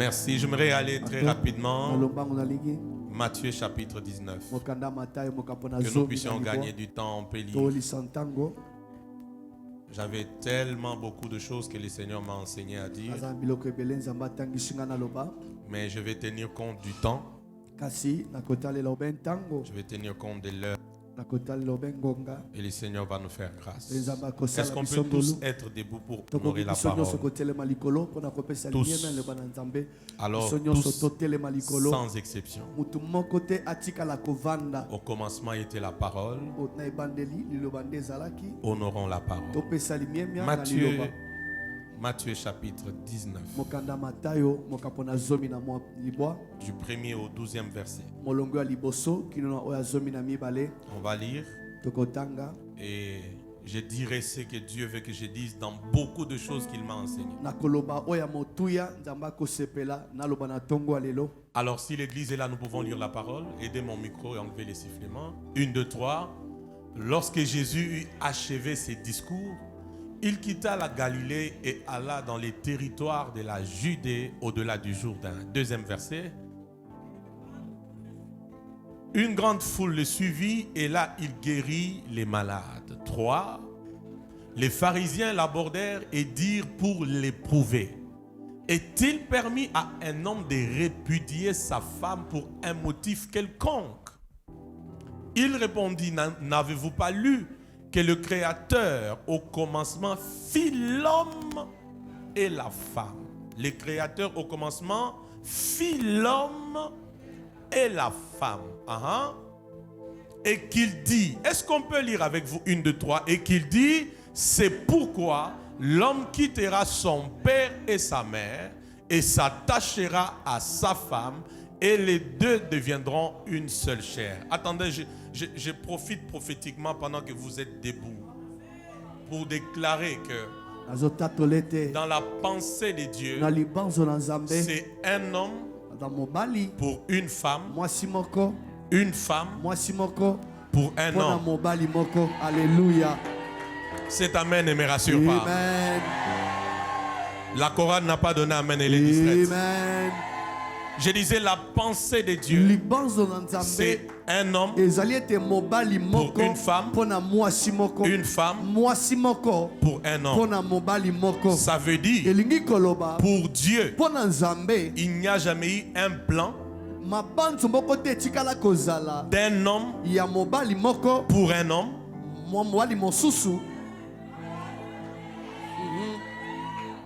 Merci. J'aimerais aller très rapidement. Matthieu chapitre 19. Que nous puissions gagner du temps, on peut lire. J'avais tellement beaucoup de choses que le Seigneur m'a enseigné à dire. Mais je vais tenir compte du temps. Je vais tenir compte de l'heure. Et le Seigneur va nous faire grâce. Est-ce qu'on peut tous être debout pour honorer la parole? Tous. Alors, tous, sans exception. Au commencement était la parole. Honorons la parole. Matthieu chapitre 19. Du 1er au 12e verset. On va lire. Et je dirai ce que Dieu veut que je dise dans beaucoup de choses qu'il m'a enseigné. Alors si l'église est là, nous pouvons lire la parole. Aidez mon micro et enlever les sifflements. 1, 2, 3. Lorsque Jésus eut achevé ses discours, il quitta la Galilée et alla dans les territoires de la Judée au-delà du Jourdain. 2e verset. Une grande foule le suivit et là il guérit les malades. 3. Les pharisiens l'abordèrent et dirent pour l'éprouver: est-il permis à un homme de répudier sa femme pour un motif quelconque? Il répondit: n'avez-vous pas lu que le Créateur au commencement fit l'homme et la femme? Le Créateur au commencement fit l'homme et la femme. Et qu'il dit, est-ce qu'on peut lire avec vous 1, 2, 3? Et qu'il dit, c'est pourquoi l'homme quittera son père et sa mère et s'attachera à sa femme et les deux deviendront une seule chair. Attendez, je profite prophétiquement pendant que vous êtes debout pour déclarer que dans la pensée de Dieu, c'est un homme pour une femme pour un homme. Alléluia. Cet amen ne me rassure pas. Amen. La chorale n'a pas donné amen, elle est distraite. Amen. Je disais la pensée de Dieu, c'est un homme pour une femme pour un homme. Ça veut dire, pour Dieu, il n'y a jamais eu un plan d'un homme pour un homme.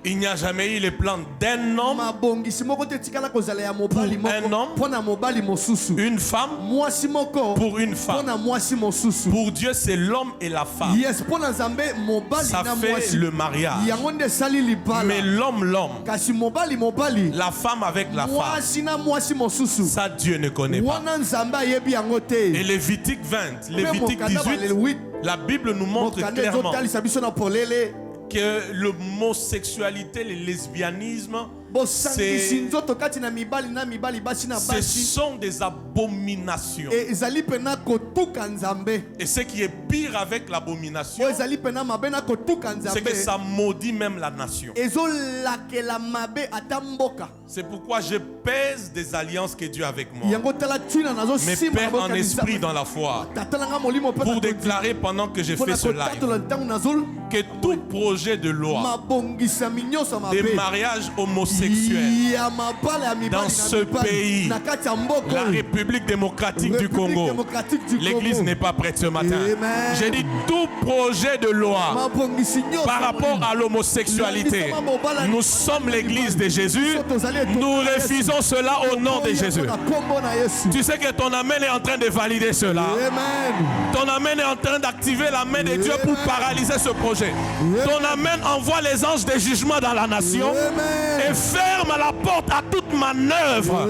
Il n'y a jamais eu le plan d'un homme pour un homme, une femme pour une femme. Pour Dieu, c'est l'homme et la femme. Ça fait le mariage. Mais l'homme, la femme avec la femme, ça Dieu ne connaît pas. Et Lévitique 20, Lévitique 18, la Bible nous montre clairement que l'homosexualité, le lesbianisme, ce sont des abominations. Et ce qui est pire avec l'abomination, c'est que ça maudit même la nation. C'est pourquoi je pèse des alliances que Dieu a avec moi. Mais père en esprit dans la foi, pour déclarer pendant que je fais ce live que tout projet de loi des mariages homosexuels dans ce pays, la République démocratique du Congo, l'église n'est pas prête ce matin. J'ai dit tout projet de loi par rapport à l'homosexualité. Nous sommes l'église de Jésus. Nous refusons cela au nom de Jésus. Tu sais que ton amen est en train de valider cela. Ton amen est en train d'activer la main de Dieu pour paralyser ce projet. Ton amen envoie les anges de jugement dans la nation et ferme la porte à toute manœuvre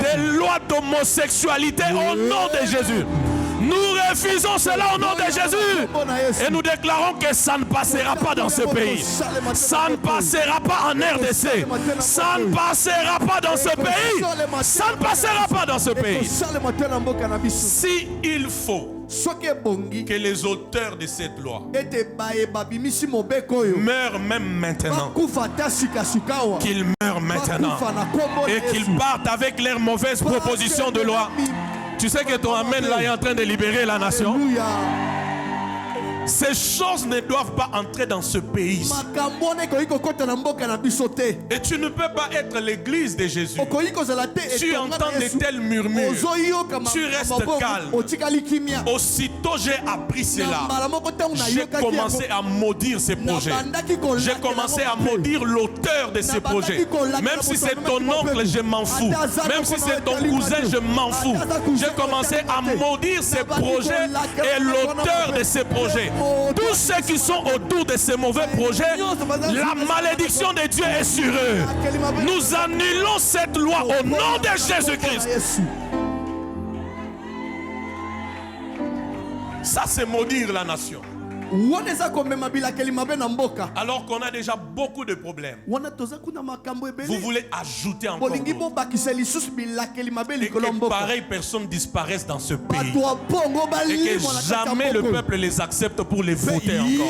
des lois d'homosexualité au nom de Jésus. Nous refusons cela au nom de Jésus. Et nous déclarons que ça ne passera pas dans ce pays. Ça ne passera pas en RDC. Ça ne passera pas dans ce pays. Ça ne passera pas dans ce pays. Si il faut que les auteurs de cette loi meurent même maintenant, qu'ils meurent maintenant et qu'ils partent avec leurs mauvaises propositions de loi. Tu sais que ton amen là est en train de libérer la nation. Ces choses ne doivent pas entrer dans ce pays. Et tu ne peux pas être l'église de Jésus. Tu entends de tels murmures. Tu restes calme. Aussitôt j'ai appris cela, j'ai commencé à maudire ces projets. J'ai commencé à maudire l'auteur de ces projets. Même si c'est ton oncle, je m'en fous. Même si c'est ton cousin, je m'en fous. J'ai commencé à maudire ces projets et l'auteur de ces projets. Tous ceux qui sont autour de ces mauvais projets, la malédiction de Dieu est sur eux. Nous annulons cette loi au nom de Jésus-Christ. Ça, c'est maudire la nation. Alors qu'on a déjà beaucoup de problèmes, vous voulez ajouter encore d'autres. Et que pareilles personnes disparaissent dans ce pays. Et que jamais le peuple les accepte pour les voter encore.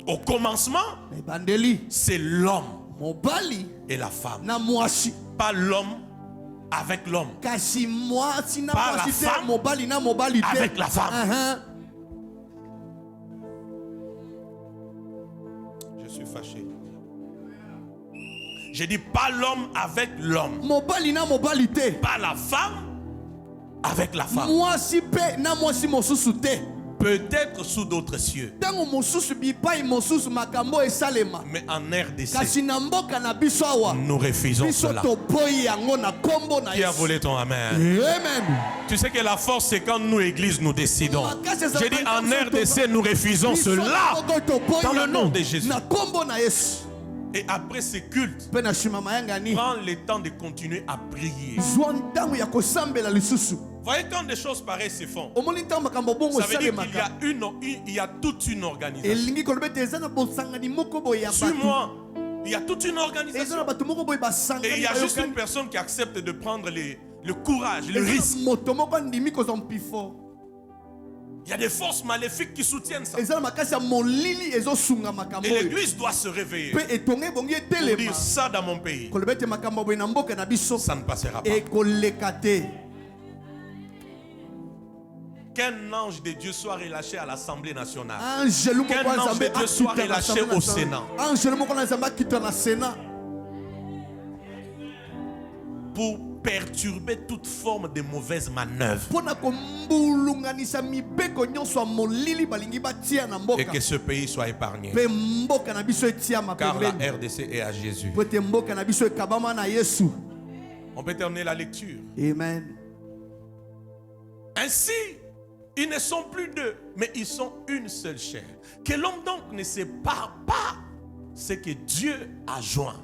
Au commencement, c'est l'homme et la femme. Pas l'homme avec l'homme. Pas la femme avec la femme. Je suis fâché. J'ai dit pas l'homme avec l'homme. Pas la femme avec la femme. Peut-être sous d'autres cieux. Mais en RDC, nous refusons cela. Qui a volé ton amen? Amen. Tu sais que la force, c'est quand nous, église, nous décidons. J'ai dit en RDC, nous refusons cela. Dans le nom de Jésus. Et après ces cultes, prends le temps de continuer à prier. Voyez, quand des choses pareilles se font, ça veut dire qu'il y a toute une organisation. Suis-moi, il y a toute une organisation. Et il y a juste une personne qui accepte de prendre le courage, le risque. Il y a des forces maléfiques qui soutiennent ça. Et l'église doit se réveiller pour dire ça dans mon pays. Ça ne passera pas. Qu'un ange de Dieu soit relâché à l'Assemblée nationale. Qu'un ange de Dieu soit relâché au Sénat. Pour perturber toute forme de mauvaise manœuvre. Et que ce pays soit épargné. Car la RDC est à Jésus. On peut terminer la lecture. Amen. Ainsi, ils ne sont plus deux, mais ils sont une seule chair. Que l'homme donc ne sépare pas ce que Dieu a joint.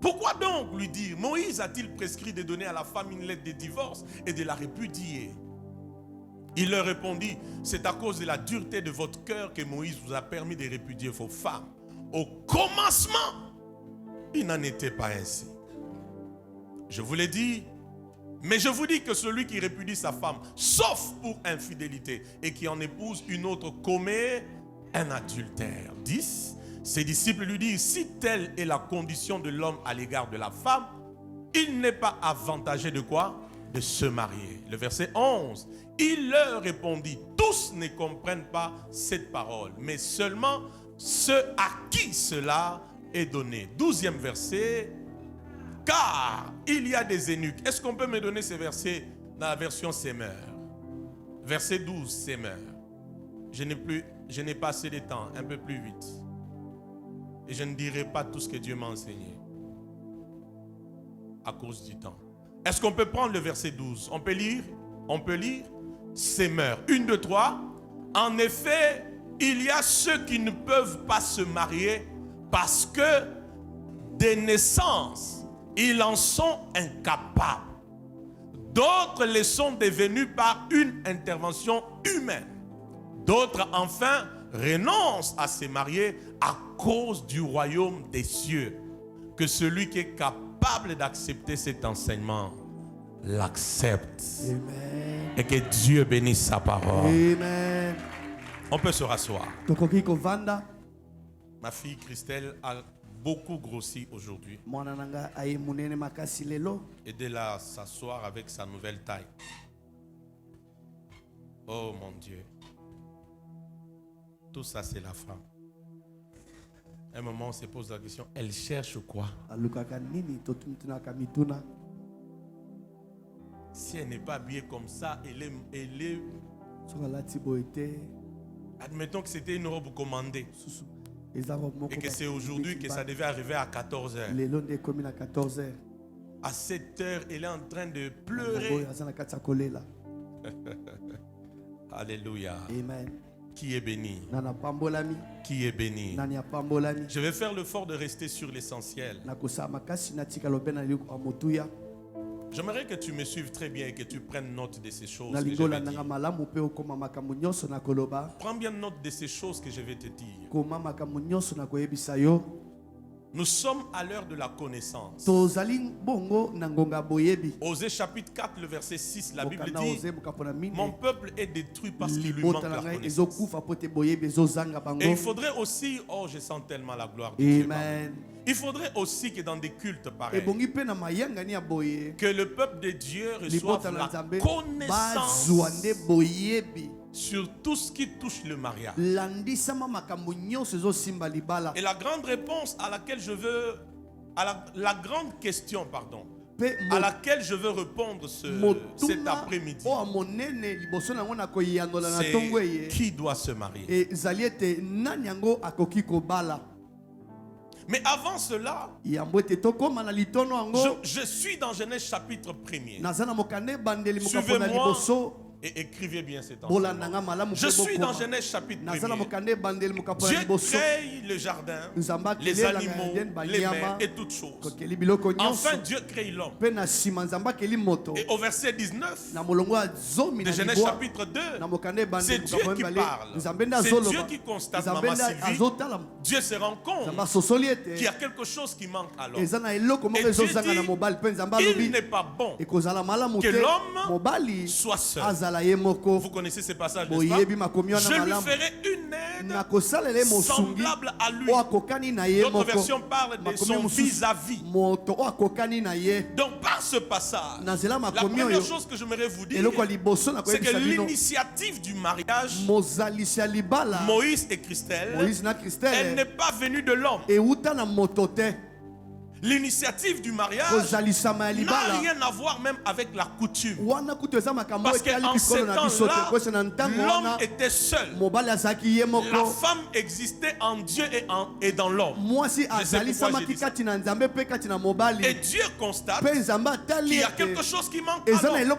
Pourquoi donc lui dire, Moïse a-t-il prescrit de donner à la femme une lettre de divorce et de la répudier? Il leur répondit, c'est à cause de la dureté de votre cœur que Moïse vous a permis de répudier vos femmes. Au commencement, il n'en était pas ainsi. Je vous l'ai dit, mais je vous dis que celui qui répudie sa femme, sauf pour infidélité, et qui en épouse une autre, commet un adultère. 10. Ses disciples lui disent, si telle est la condition de l'homme à l'égard de la femme, il n'est pas avantagé de quoi? De se marier. Le verset 11. Il leur répondit, tous ne comprennent pas cette parole, mais seulement ceux à qui cela est donné. 12e verset. Car il y a des eunuques. Est-ce qu'on peut me donner ces versets dans la version Semeur? Verset 12, Semeur. Je n'ai pas assez de temps, un peu plus vite. Et je ne dirai pas tout ce que Dieu m'a enseigné à cause du temps. Est-ce qu'on peut prendre le verset 12? On peut lire? On peut lire? Semeur. 1, 2, 3. En effet, il y a ceux qui ne peuvent pas se marier parce que des naissances, ils en sont incapables. D'autres le sont devenus par une intervention humaine. D'autres, enfin, renoncent à se marier à cause du royaume des cieux. Que celui qui est capable capable d'accepter cet enseignement l'accepte. Et que Dieu bénisse sa parole. Amen. On peut se rasseoir. Ma fille Christelle a beaucoup grossi aujourd'hui. Aidez-la à s'asseoir avec sa nouvelle taille. Oh mon Dieu. Tout ça, c'est la femme. À un moment, on se pose la question, elle cherche quoi? Si elle n'est pas habillée comme ça, elle est... Admettons que c'était une robe commandée. Et que c'est aujourd'hui que ça devait arriver à 14h. À 7h, elle est en train de pleurer. Alléluia. Amen. Qui est béni? Qui est béni? Je vais faire l'effort de rester sur l'essentiel. J'aimerais que tu me suives très bien et que tu prennes note de ces choses que je vais dire. Prends bien note de ces choses que je vais te dire. Nous sommes à l'heure de la connaissance. Osée chapitre 4, le verset 6, la Bible dit: mon peuple est détruit parce qu'il lui manque la connaissance. Et il faudrait aussi, oh je sens tellement la gloire de Dieu. Il faudrait aussi que dans des cultes pareils, que le peuple de Dieu reçoive la connaissance sur tout ce qui touche le mariage. Et la grande réponse à laquelle je veux, la grande question, pardon, à laquelle je veux répondre cet après-midi, c'est qui doit se marier. Mais avant cela, je suis dans Genèse chapitre 1er. Suivez-moi et écrivez bien cet enseignement. Je suis dans Genèse chapitre 1er. Dieu crée le jardin, les animaux, les mers et toutes choses. Enfin, Dieu crée l'homme. Et au verset 19 de Genèse chapitre 2, c'est Dieu qui parle. C'est Dieu qui constate, Maman Sylvie. Dieu se rend compte qu'il y a quelque chose qui manque à l'homme. Et Dieu dit, il n'est pas bon que l'homme soit seul. Vous connaissez ce passage, n'est-ce pas? Je lui ferai une aide semblable à lui. D'autres versions parlent de son vis-à-vis. Donc par ce passage, la première chose que j'aimerais vous dire, c'est que l'initiative du mariage, Moïse et Christelle, elle n'est pas venue de l'homme. L'initiative du mariage n'a rien à voir même avec la coutume. Parce qu'en ces temps-là, l'homme était seul. La femme existait en Dieu et dans l'homme. Et Dieu constate qu'il y a quelque chose qui manque à l'homme.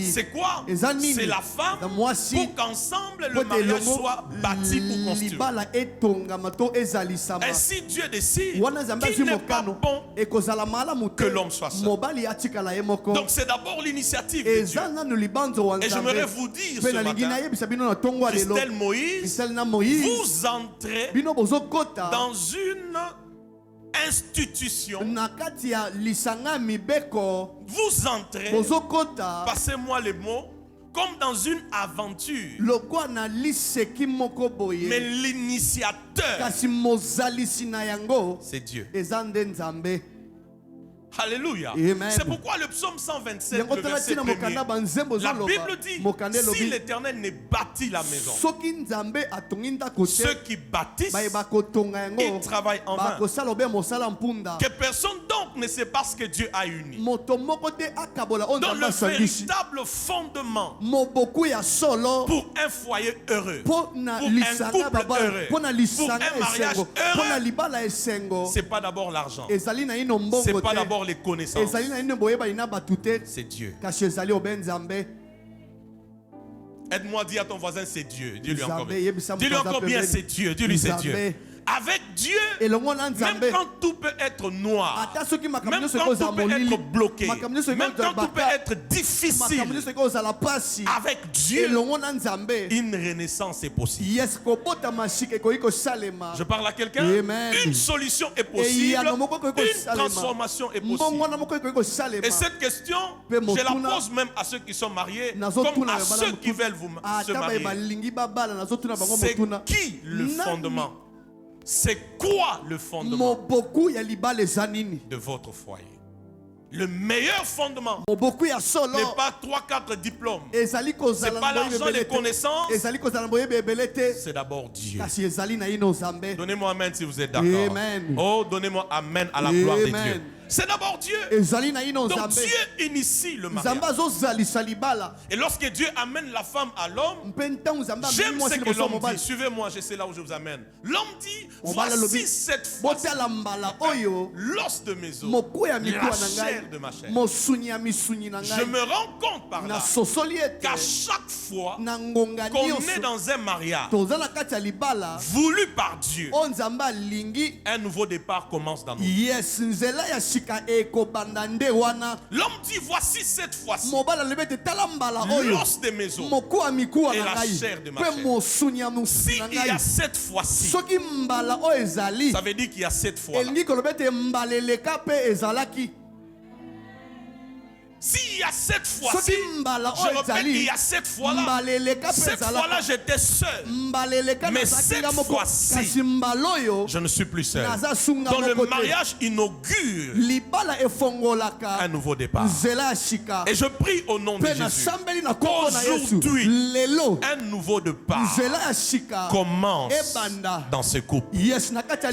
C'est quoi? C'est la femme, pour qu'ensemble le mariage soit bâti pour construire. Ainsi Dieu décide qu'il n'est pas bon que l'homme soit seul. Donc c'est d'abord l'initiative de Dieu. Et j'aimerais vous dire ce matin, Christelle, Moïse, vous entrez dans une institution. Vous entrez, passez-moi les mots, comme dans une aventure. Mais l'initiateur, c'est Dieu. Alléluia. C'est pourquoi le psaume 127, le verset 1er, la Bible dit, si l'Éternel ne bâtit la maison, ceux qui bâtissent, ils travaillent en vain. Que personne donc ne sait pas ce que Dieu a uni. Donc le véritable fondement pour un foyer heureux, pour un couple heureux, pour un mariage heureux, c'est pas d'abord l'argent, c'est pas d'abord les connaissances, c'est Dieu. Aide-moi à dire à ton voisin, c'est Dieu. Dis-lui encore bien. Dis-lui encore bien, c'est Dieu. Dis-lui, c'est Dieu. Avec Dieu, même quand tout peut être noir, même quand tout peut être bloqué, même quand tout peut être difficile, avec Dieu, une renaissance est possible. Je parle à quelqu'un. Une solution est possible. Une transformation est possible. Et cette question, je la pose même à ceux qui sont mariés, comme à ceux qui veulent se marier. C'est qui le fondement? C'est quoi le fondement de votre foyer? Le meilleur fondement n'est pas 3-4 diplômes. C'est pas l'argent, les connaissances. C'est d'abord Dieu. Donnez-moi amen si vous êtes d'accord. Oh, donnez-moi amen à la gloire de Dieu. C'est d'abord Dieu. Donc Dieu initie le mariage. Et lorsque Dieu amène la femme à l'homme, j'aime ce que l'homme dit. Suivez-moi, je sais là où je vous amène. L'homme dit, voici cette fois l'os de mes os, la chair de ma chair. Je me rends compte par là qu'à chaque fois qu'on est dans un mariage voulu par Dieu, un nouveau départ commence dans nous. L'homme dit, voici cette fois-ci l'os de mes os et la chair de ma chair. S'il y a cette fois-ci, ça veut dire qu'il y a cette fois-là. S'il y a cette fois-ci, je répète, il y a cette fois-là. Cette fois-là, j'étais seul. Mais cette fois-ci, je ne suis plus seul. Dans le mariage inaugure un nouveau départ. Et je prie au nom de Jésus. Aujourd'hui, un nouveau départ commence dans ce couple.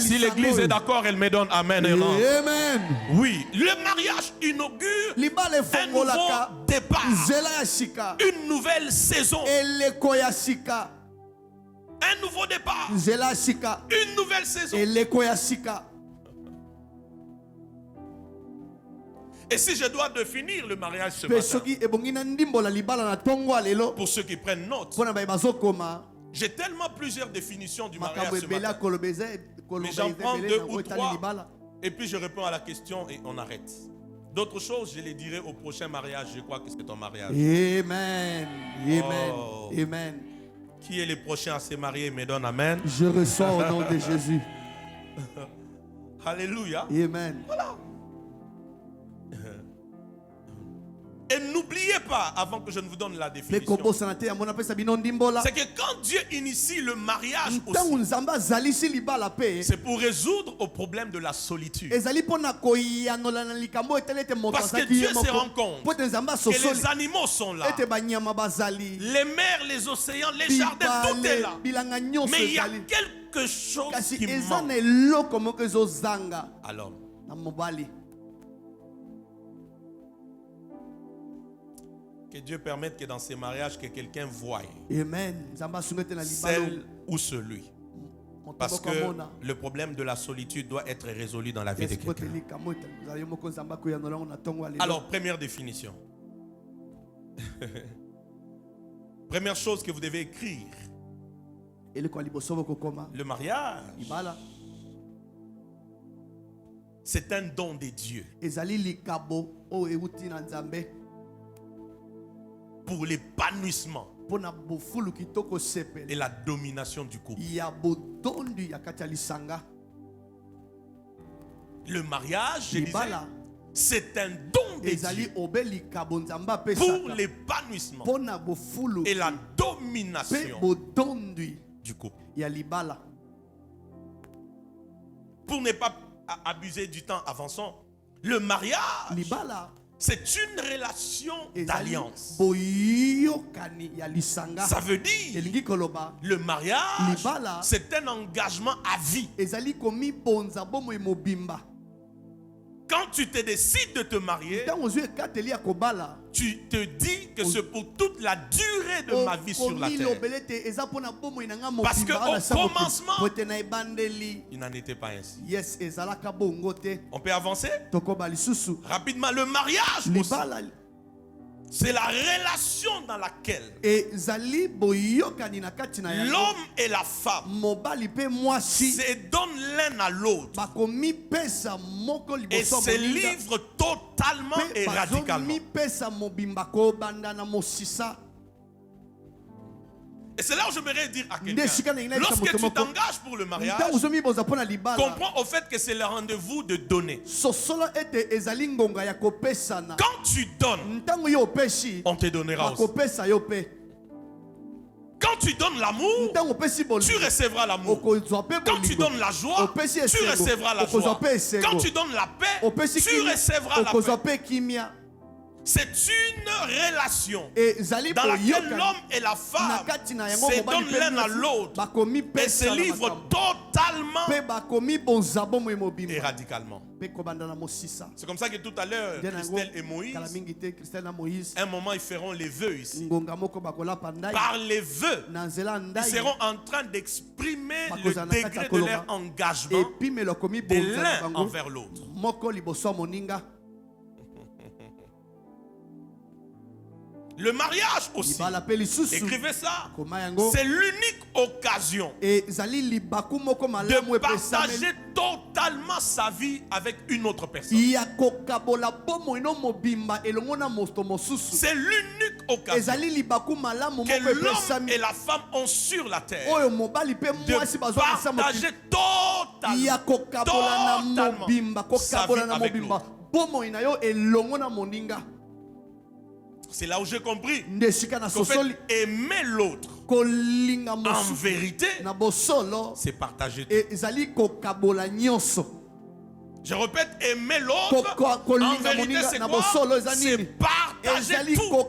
Si l'église est d'accord, elle me donne amen. Amen. Oui, le mariage inaugure un nouveau départ, une nouvelle saison, un nouveau départ, une nouvelle saison. Et si je dois définir le mariage ce matin, pour ceux qui prennent note, j'ai tellement plusieurs définitions du mariage ce matin, mais j'en prends 2 ou 3 et puis je réponds à la question et on arrête. D'autres choses, je les dirai au prochain mariage. Je crois que c'est ton mariage. Amen. Amen. Oh. Amen. Qui est le prochain à se marier? Me donne amen. Je reçois au nom de Jésus. Alléluia. Amen. Voilà. Et n'oubliez pas, avant que je ne vous donne la définition, c'est que quand Dieu initie le mariage aussi, c'est pour résoudre au problème de la solitude. Parce que Dieu se rend compte que les animaux sont là, les mers, les océans, les jardins, tout est là. Mais il y a quelque chose qui manque à l'homme. Que Dieu permette que dans ces mariages, que quelqu'un voie celle ou celui. Parce que le problème de la solitude doit être résolu dans la vie de quelqu'un. Alors, première définition. Première chose que vous devez écrire. Le mariage, c'est un don de Dieu. Pour l'épanouissement et la domination du couple. Le mariage, je disais, c'est un don de Dieu pour l'épanouissement et la domination du couple. Pour ne pas abuser du temps, avançons. Le mariage, c'est une relation d'alliance. Ça veut dire le mariage, c'est un engagement à vie. Quand tu te décides de te marier, tu te dis que c'est pour toute la durée de ma vie sur la terre. Parce qu'au commencement, il n'en était pas ainsi. On peut avancer rapidement. Le mariage aussi, C'est la relation dans laquelle l'homme et la femme se donnent l'un à l'autre et se livrent totalement et radicalement. Et c'est là où j'aimerais dire à quelqu'un, lorsque tu t'engages pour le mariage, comprends au fait que c'est le rendez-vous de donner. Quand tu donnes, on te donnera aussi. Quand tu donnes l'amour, tu recevras l'amour. Quand tu donnes la joie, tu recevras la joie. Quand tu donnes la paix, tu recevras la paix. C'est une relation dans laquelle l'homme et la femme se donnent l'un à l'autre et se livrent totalement et radicalement. C'est comme ça que tout à l'heure, Christelle et Moïse, un moment ils feront les vœux ici. Par les vœux, ils seront en train d'exprimer le degré de leur engagement de l'un envers l'autre. Le mariage aussi, écrivez ça, c'est l'unique occasion de partager totalement sa vie avec une autre personne. C'est l'unique occasion que l'homme et la femme ont sur la terre de partager totalement sa vie avec l'autre. C'est là où j'ai compris qu'en fait, aimer l'autre en vérité, c'est partager tout. Je répète, aimer l'autre en vérité, c'est quoi? C'est partager tout.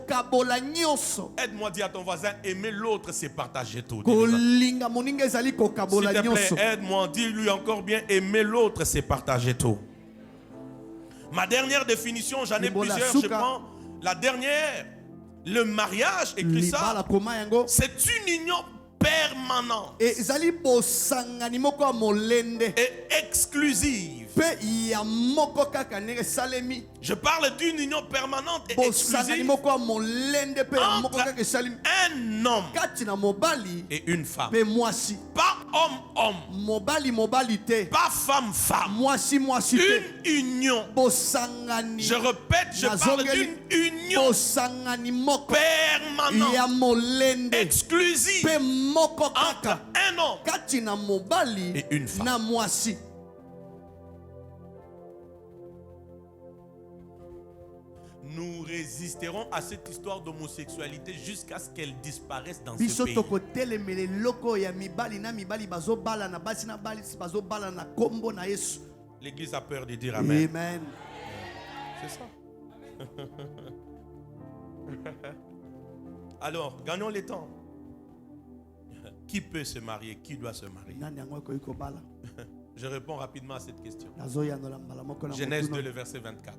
Aide-moi à dire à ton voisin, aimer l'autre, c'est partager tout. S'il te plaît, aide-moi, dis-lui encore bien, aimer l'autre, c'est partager tout. Ma dernière définition, j'en ai plusieurs, je prends la dernière. Le mariage, écrit ça, c'est une union permanente et exclusive. Je parle d'une union permanente et exclusive entre un homme et une femme. Pas homme-homme, pas femme-femme. Une union. Je répète, je parle d'une union permanente, exclusive entre un homme et une femme. Nous résisterons à cette histoire d'homosexualité jusqu'à ce qu'elle disparaisse dans ce pays. L'église a peur de dire amen. Amen. C'est ça. Alors, gagnons les temps. Qui peut se marier? Qui doit se marier? Je réponds rapidement à cette question. Genèse 2, le verset 24.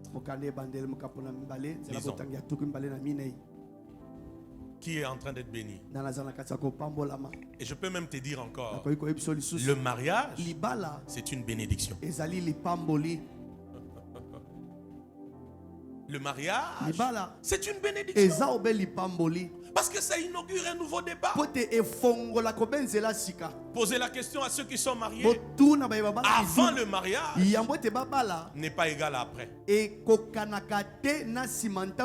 Lisons. Qui est en train d'être béni? Et je peux même te dire encore, le mariage, c'est une bénédiction. Le mariage, c'est une bénédiction. Parce que ça inaugure un nouveau débat. Poser la question à ceux qui sont mariés avant le mariage n'est pas égal à après. Il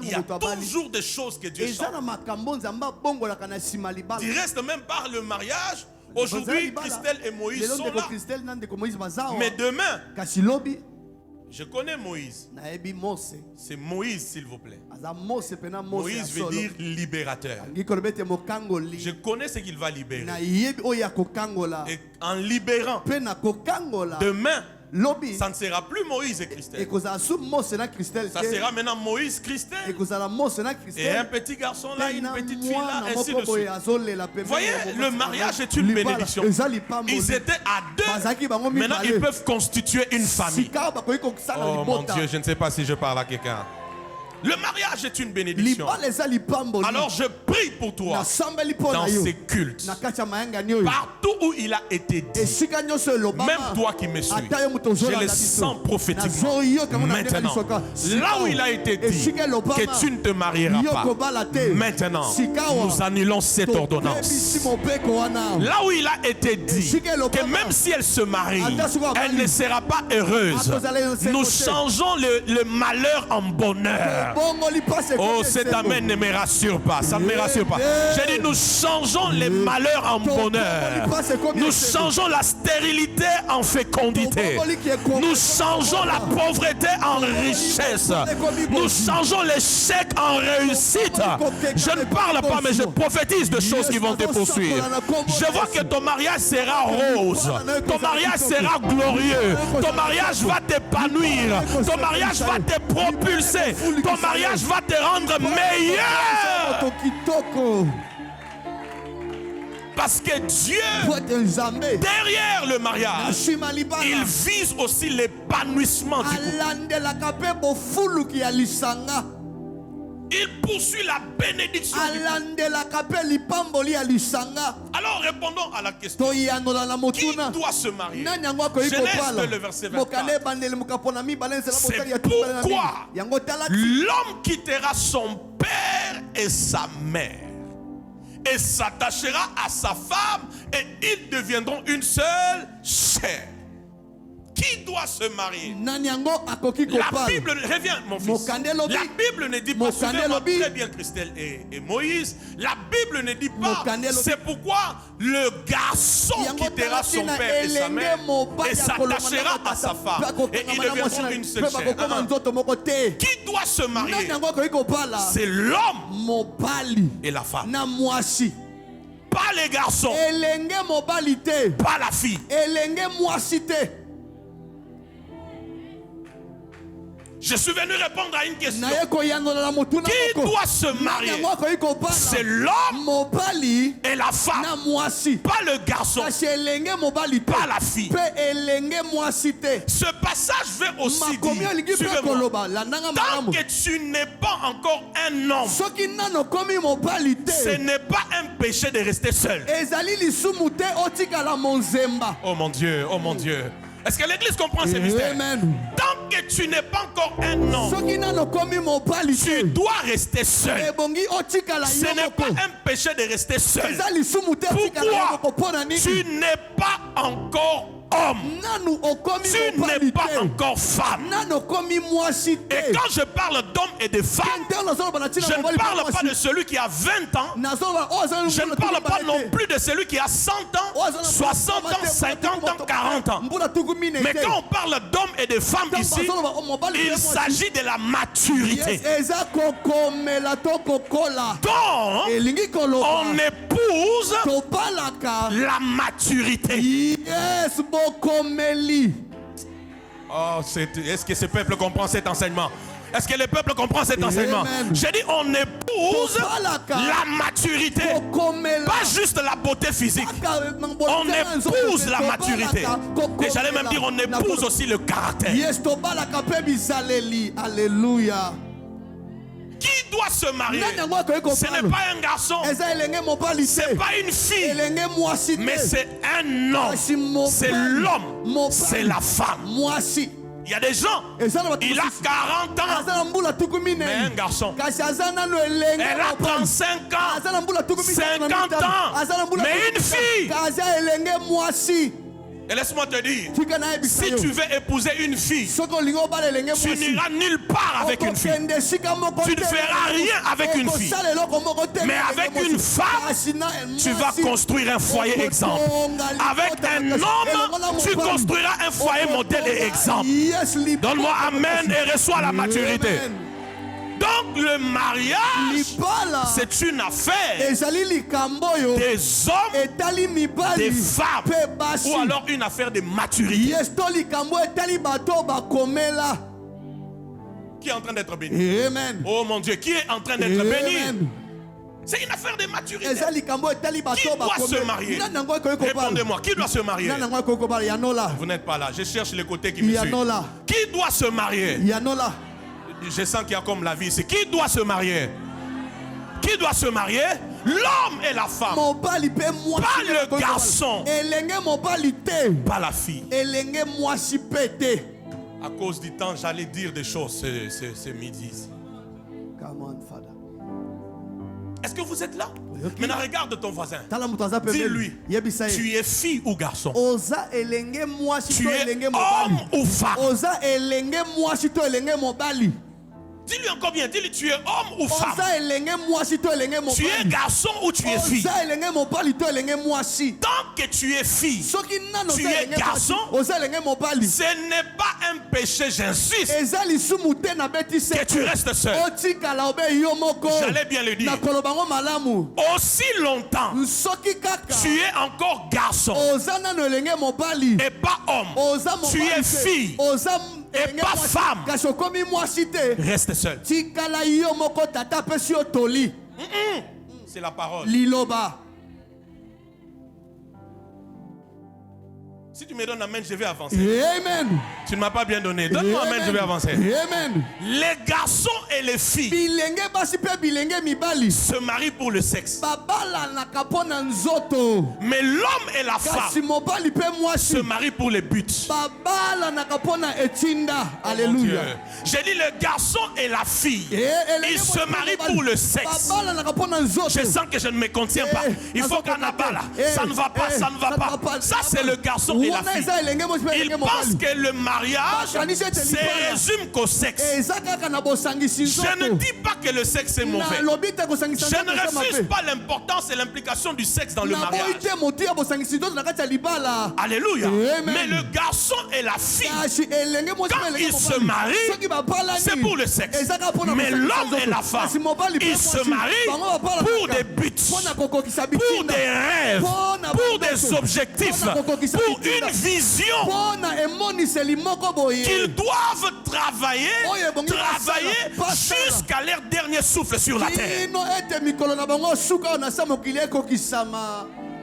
y a toujours des choses que Dieu change. Il reste même par le mariage. Aujourd'hui, Christelle et Moïse sont là. Mais demain, je connais Moïse. C'est Moïse, s'il vous plaît. Moïse veut dire libérateur. Je connais ce qu'il va libérer. Et en libérant, demain, ça ne sera plus Moïse et Christelle. Ça sera maintenant Moïse, Christelle. Et un petit garçon là, une petite fille là, ainsi de suite. Vous voyez, le mariage est une bénédiction. Ils étaient à deux. Maintenant, ils peuvent constituer une famille. Oh mon Dieu, je ne sais pas si je parle à quelqu'un. Le mariage est une bénédiction. Alors je prie pour toi dans ces cultes, partout où il a été dit, même toi qui me suis, je le sens prophétiquement. Maintenant, là où il a été dit que tu ne te marieras pas, maintenant, nous annulons cette ordonnance. Là où il a été dit que même si elle se marie, elle ne sera pas heureuse, nous changeons le malheur en bonheur. Oh, cet amen ne me rassure pas. Ça ne me rassure pas. J'ai dit, nous changeons les malheurs en bonheur. Nous changeons la stérilité en fécondité. Nous changeons la pauvreté en richesse. Nous changeons l'échec en réussite. Je ne parle pas, mais je prophétise de choses qui vont te poursuivre. Je vois que ton mariage sera rose. Ton mariage sera glorieux. Ton mariage va t'épanouir. Ton mariage va te propulser. Ton mariage va te rendre meilleur. Parce que Dieu, derrière le mariage, il vise aussi l'épanouissement du couple. Il poursuit la bénédiction. Alors répondons à la question. Qui doit se marier? Genèse 2, le verset 24. C'est pourquoi l'homme quittera son père et sa mère et s'attachera à sa femme et ils deviendront une seule chair. Qui doit se marier? La Bible, reviens mon fils. La Bible ne dit pas, souviens-moi très bien Christelle et Moïse, la Bible ne dit pas, c'est pourquoi le garçon quittera son père et sa mère et s'attachera à sa femme et ils deviendront une seule chair. Qui doit se marier? C'est l'homme et la femme. Pas les garçons, pas la fille. Je suis venu répondre à une question. Qui doit se marier? C'est l'homme et la femme. Pas le garçon. Pas la fille. Ce passage veut aussi dire, suivez-moi, tant que tu n'es pas encore un homme, ce n'est pas un péché de rester seul. Oh mon Dieu, oh mon Dieu. Est-ce que l'église comprend ces mystères? Tant que tu n'es pas encore un homme, tu dois rester seul. Ce n'est pas un péché de rester seul. Pourquoi? Tu n'es pas encore homme. Tu n'es pas encore femme. Et quand je parle d'hommes et de femmes, je ne parle pas de celui qui a 20 ans. Je ne parle pas non plus de celui qui a 100 ans, 60 ans, 50 ans, 40 ans. Mais quand on parle d'hommes et de femmes ici, il s'agit de la maturité. Donc, on épouse la maturité. Oh, est-ce que ce peuple comprend cet enseignement? Est-ce que le peuple comprend cet enseignement? J'ai dit on épouse la maturité, pas juste la beauté physique. On épouse la maturité. Et j'allais même dire on épouse aussi le caractère. Alléluia. Qui doit se marier? Ce n'est pas un garçon, c'est pas une fille, mais c'est un homme. C'est l'homme, c'est la femme. Il y a des gens, il a 40 ans, mais un garçon. Elle a 35 ans, 50 ans, mais une fille. Et laisse-moi te dire, si tu veux épouser une fille, tu n'iras nulle part avec une fille. Tu ne feras rien avec une fille. Mais avec une femme, tu vas construire un foyer exemple. Avec un homme, tu construiras un foyer modèle et exemple. Donne-moi amen et reçois la maturité. Donc le mariage, c'est une affaire des hommes, des femmes, ou alors une affaire de maturité. Qui est en train d'être béni? Oh mon Dieu, qui est en train d'être béni? C'est une affaire de maturité. Qui doit se marier? Répondez-moi, qui doit se marier? Vous n'êtes pas là, je cherche le côté qui me suit. Qui doit se marier? Je sens qu'il y a comme la vie ici. Qui doit se marier? Qui doit se marier? L'homme et la femme. Pas le garçon. Pas la fille. À cause du temps, j'allais dire des choses ce midi. Est-ce que vous êtes là? Maintenant, regarde ton voisin. Dis-lui, tu es fille ou garçon? Tu es homme ou femme? Dis-lui encore bien, dis-lui, tu es homme ou femme? Tu es garçon ou tu es fille? Tant que tu es fille, tu es garçon, ce n'est pas un péché, j'insiste, que tu restes seul. J'allais bien le dire. Aussi longtemps, tu es encore garçon et pas homme. Tu es fille et pas femme. Reste seul. C'est la parole. Si tu me donnes amen, je vais avancer. Amen. Tu ne m'as pas bien donné. Donne-moi amen, je vais avancer. Amen. Les garçons et les filles se marient pour le sexe. Mais l'homme et la femme se marient pour les buts. Alléluia. J'ai dit le garçon et la fille. Ils se marient pour le sexe. Je sens que je ne me contiens pas. Il faut qu'on aballe. Ça ne va pas, ça ne va pas. Ça c'est le garçon et la fille. Ils pensent que le mariage se résume qu'au sexe. Je ne dis pas que le sexe est mauvais. Je ne refuse pas l'importance et l'implication du sexe dans le mariage. Alléluia. Mais le garçon et la fille, quand ils se marient, c'est pour le sexe. Mais l'homme et la femme, ils se marient pour des buts, pour des rêves, pour des objectifs, pour une vision qu'ils doivent travailler jusqu'à leur dernier souffle sur la terre.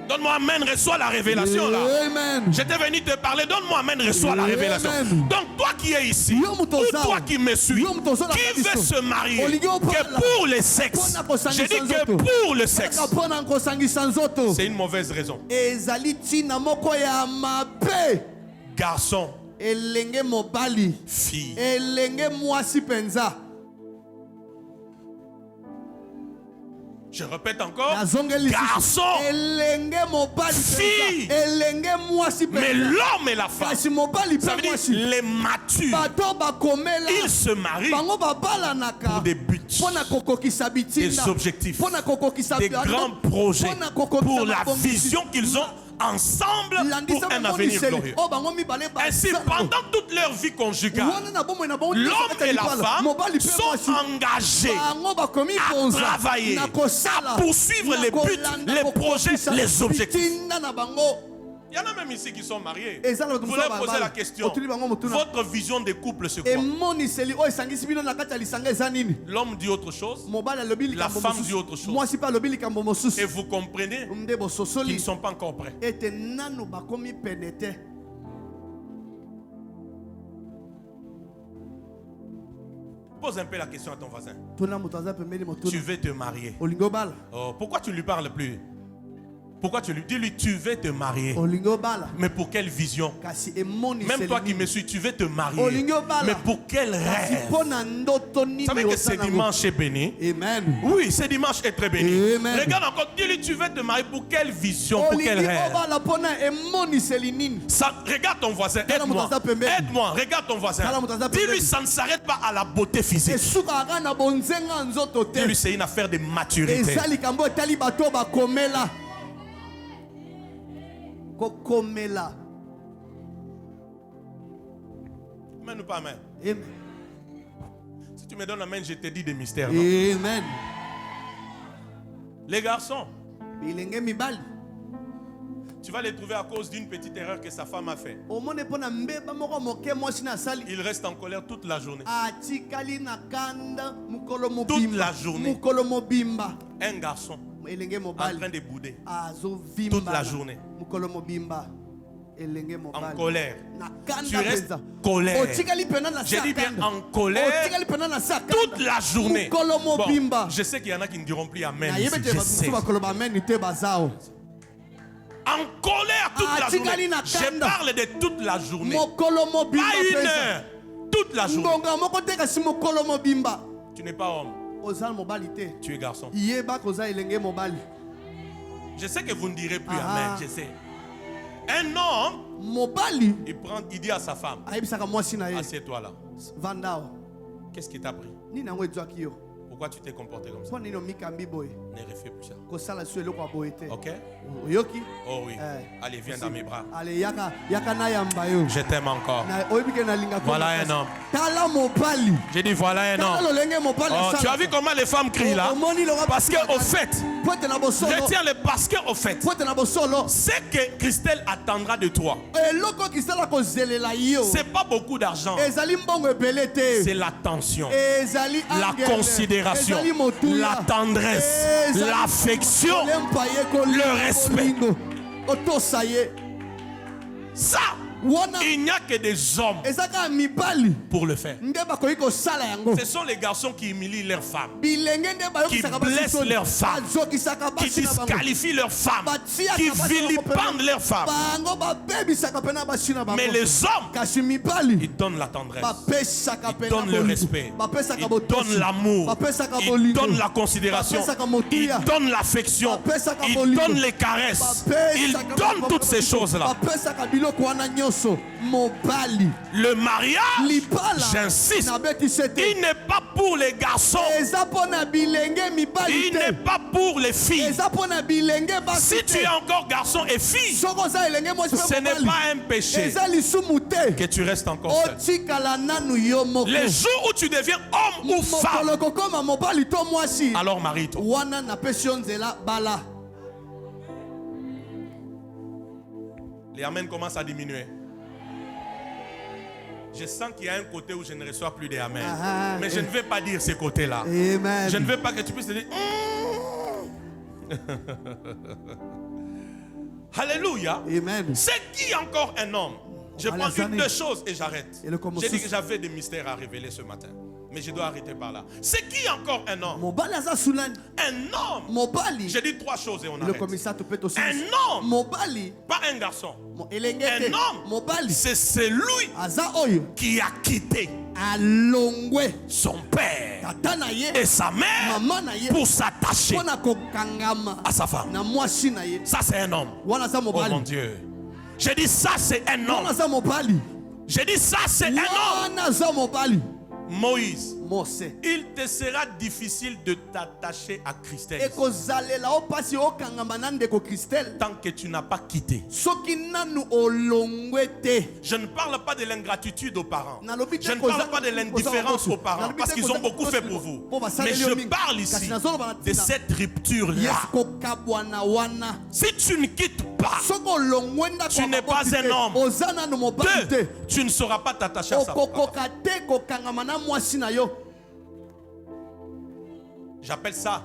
Donne-moi amen, reçois la révélation là. J'étais venu te parler, donne-moi amen, reçois la révélation. Donc toi qui es ici, ou toi qui me suis, qui veut se marier que pour le sexe, j'ai dit que pour le sexe, c'est une mauvaise raison. Garçon, fille, je répète encore, garçon, fille, mais l'homme et la femme, ça veut dire les matures, ils se marient pour des buts, des objectifs, des grands projets, pour la vision qu'ils ont ensemble pour un avenir glorieux. Ainsi, pendant toute leur vie conjugale, l'homme et la femme sont engagés à travailler, à poursuivre les buts, les projets, les objectifs. Il y en a même ici qui sont mariés. Vous leur posez la question, votre vision de couple c'est quoi? L'homme dit autre chose, la femme dit autre chose. Et vous comprenez qu'ils ne sont pas encore prêts. Pose un peu la question à ton voisin. Tu veux te marier. Oh, pourquoi tu ne lui parles plus? Pourquoi tu lui dis, tu veux te marier? Mais pour quelle vision? Même toi qui me suis, tu veux te marier. Mais pour quel rêve? Vous savez que ce dimanche est béni? Amen. Oui, ce dimanche est très béni. Amen. Regarde encore, dis-lui, tu veux te marier pour quelle vision? Pour quel rêve? Ça, regarde ton voisin, aide-moi. Aide-moi, regarde ton voisin. Dis-lui, ça ne s'arrête pas à la beauté physique. Dis-lui, c'est une affaire de maturité. Amen ou pas amen? Amen. Si tu me donnes amen, je te dis des mystères. Non? Amen. Les garçons, tu vas les trouver à cause d'une petite erreur que sa femme a fait. Il reste en colère toute la journée. Toute la journée. Un garçon en train de bouder toute la journée. En colère. Tu restes colère. J'ai dit bien en colère toute la journée. Bon, je sais qu'il y en a qui ne diront plus amen. Ici, je sais. En colère toute la journée. Je parle de toute la journée. Pas une heure. Toute la journée. Tu n'es pas homme. Tu es garçon. Je sais que vous ne direz plus amen. Je sais. Un homme, il dit à sa femme, assieds-toi là. Qu'est-ce qui t'a pris? Pourquoi tu t'es comporté comme ça? Ne refais plus ça. Ok? Oh oui. Allez, viens dans mes bras. Je t'aime encore. Voilà un homme. J'ai dit voilà un homme. Oh, tu as vu comment les femmes crient là? Parce qu'au fait, retiens le parce qu'au fait, ce que Christelle attendra de toi, c'est pas beaucoup d'argent. C'est l'attention, la considération, la tendresse, l'affection, le respect. Ça, il n'y a que des hommes pour le faire. Ce sont les garçons qui humilient leurs femmes, qui blessent leurs femmes, qui disqualifient leurs femmes, qui vilipendent leurs femmes. Mais les hommes, ils donnent la tendresse, ils donnent le respect, ils donnent l'amour, ils donnent la considération, ils donnent l'affection, ils donnent les caresses, ils donnent toutes ces choses-là. Le mariage, j'insiste, il n'est pas pour les garçons, il n'est pas pour les filles. Si tu es encore garçon et fille, ce n'est pas un péché que tu restes encore seul. Les jours où tu deviens homme ou femme, alors marie-toi. Les amens commencent à diminuer. Je sens qu'il y a un côté où je ne reçois plus des amens. Mais je ne vais pas dire ce côté-là. Je ne veux pas que tu puisses te dire Alléluia. C'est qui encore un homme? Je prends une deux choses et j'arrête. J'ai dit que j'avais des mystères à révéler ce matin. Mais je dois arrêter par là. C'est qui encore un homme? Un homme. J'ai dit trois choses et on arrête. Un homme. Pas un garçon. Un homme. C'est celui qui a quitté son père et sa mère pour s'attacher à sa femme. Ça c'est un homme. Oh mon Dieu. J'ai dit ça c'est un homme. J'ai dit ça c'est un homme. Moïse, il te sera difficile de t'attacher à Christelle tant que tu n'as pas quitté. Je ne parle pas de l'ingratitude aux parents. Je ne parle pas de l'indifférence aux parents parce qu'ils ont beaucoup fait pour vous. Mais je parle ici de cette rupture-là. Si tu ne quittes pas, tu n'es pas un homme. Deux, tu ne sauras pas t'attacher à sa femme. J'appelle ça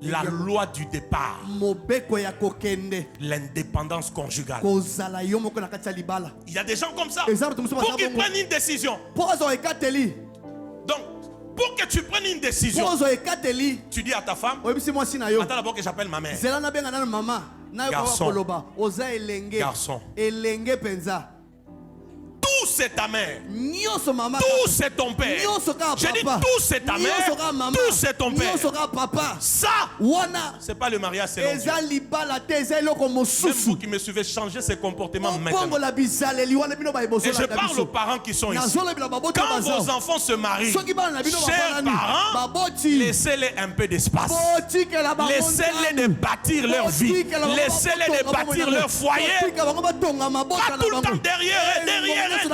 la loi du départ. L'indépendance conjugale. Il y a des gens comme ça. Pour qu'ils prennent une décision. Donc, pour que tu prennes une décision, tu dis à ta femme, attends d'abord que j'appelle ma mère. Garçon. Garçon. Tout c'est ta mère. Tout c'est ton père. J'ai dit tout c'est ta mère. Tout c'est ton père. Ça, c'est pas le mariage, c'est l'envie. Même vous qui me suivez, changez ces comportements maintenant. Et je parle aux parents qui sont ici. Quand vos enfants se marient, chers parents, laissez-les un peu d'espace. Laissez-les de bâtir leur vie. Laissez-les de bâtir leur foyer. Pas tout le temps derrière eux.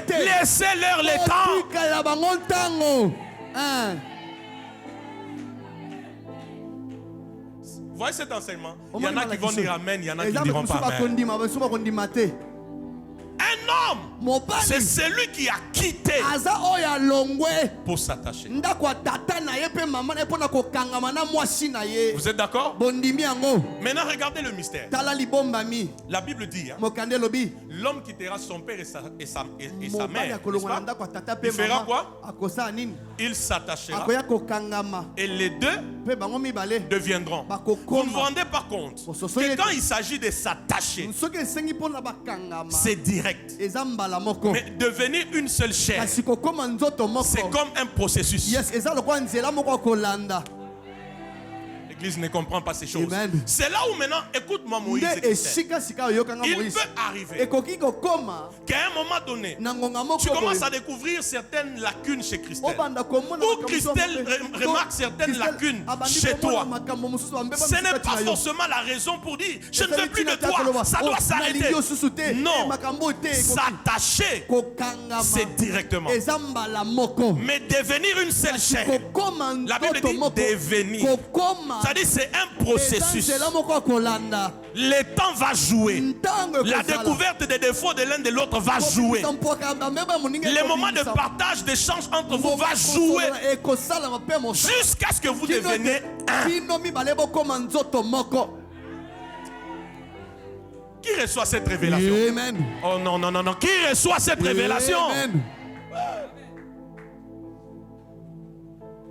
Laissez-leur le temps. Voyez cet enseignement. Il y en a qui vont dire amen, il y en a qui ne diront pas amen. Un homme, c'est celui qui a quitté pour s'attacher. Vous êtes d'accord? Maintenant, regardez le mystère. La Bible dit, l'homme quittera son père et sa mère. Il fera quoi? Il s'attachera. Et les deux deviendront. Vous ne vous rendez pas compte que quand il s'agit de s'attacher, c'est direct. Mais devenir une seule chair, c'est comme un processus. L'Église ne comprend pas ces choses. C'est là où maintenant, écoute-moi Moïse. Il peut arriver qu'à un moment donné, tu commences à découvrir certaines lacunes chez Christelle. Ou Christelle remarque certaines lacunes chez toi. Ce n'est pas forcément la raison pour dire je ne veux plus de toi, ça doit s'arrêter. Non, s'attacher, c'est directement. Mais devenir une seule chair, la Bible dit devenir. C'est-à-dire c'est un processus. Le temps va jouer. La découverte des défauts de l'un de l'autre va jouer. Le moment de partage, d'échange entre vous va jouer. Jusqu'à ce que vous deveniez un. Qui reçoit cette révélation? Amen. Oh non, non, non, non. Qui reçoit cette révélation? Amen.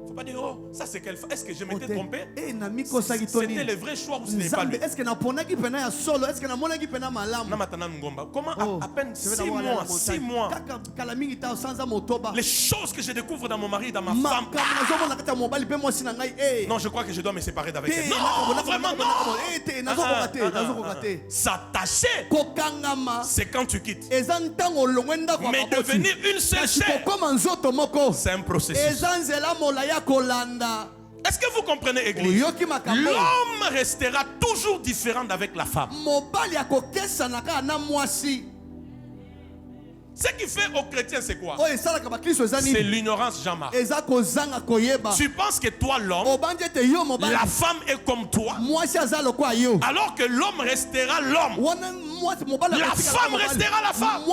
Faut pas dire, oh, ça c'est quelle femme. Est-ce que je m'étais trompé? C'était le vrai choix ou ce n'est pas lui? Comment à peine 6 mois, les choses que je découvre dans mon mari et dans ma femme. Non, je crois que je dois me séparer d'avec elle. Non, vraiment, non. S'attacher, c'est quand tu quittes. Mais devenir une seule chair, c'est un processus. Est-ce que vous comprenez, Église? L'homme restera toujours différent avec la femme. Ce qui fait aux chrétiens, c'est quoi? C'est l'ignorance, Jean-Marc. Tu penses que toi, l'homme, la femme est comme toi, alors que l'homme restera l'homme. La femme restera la femme.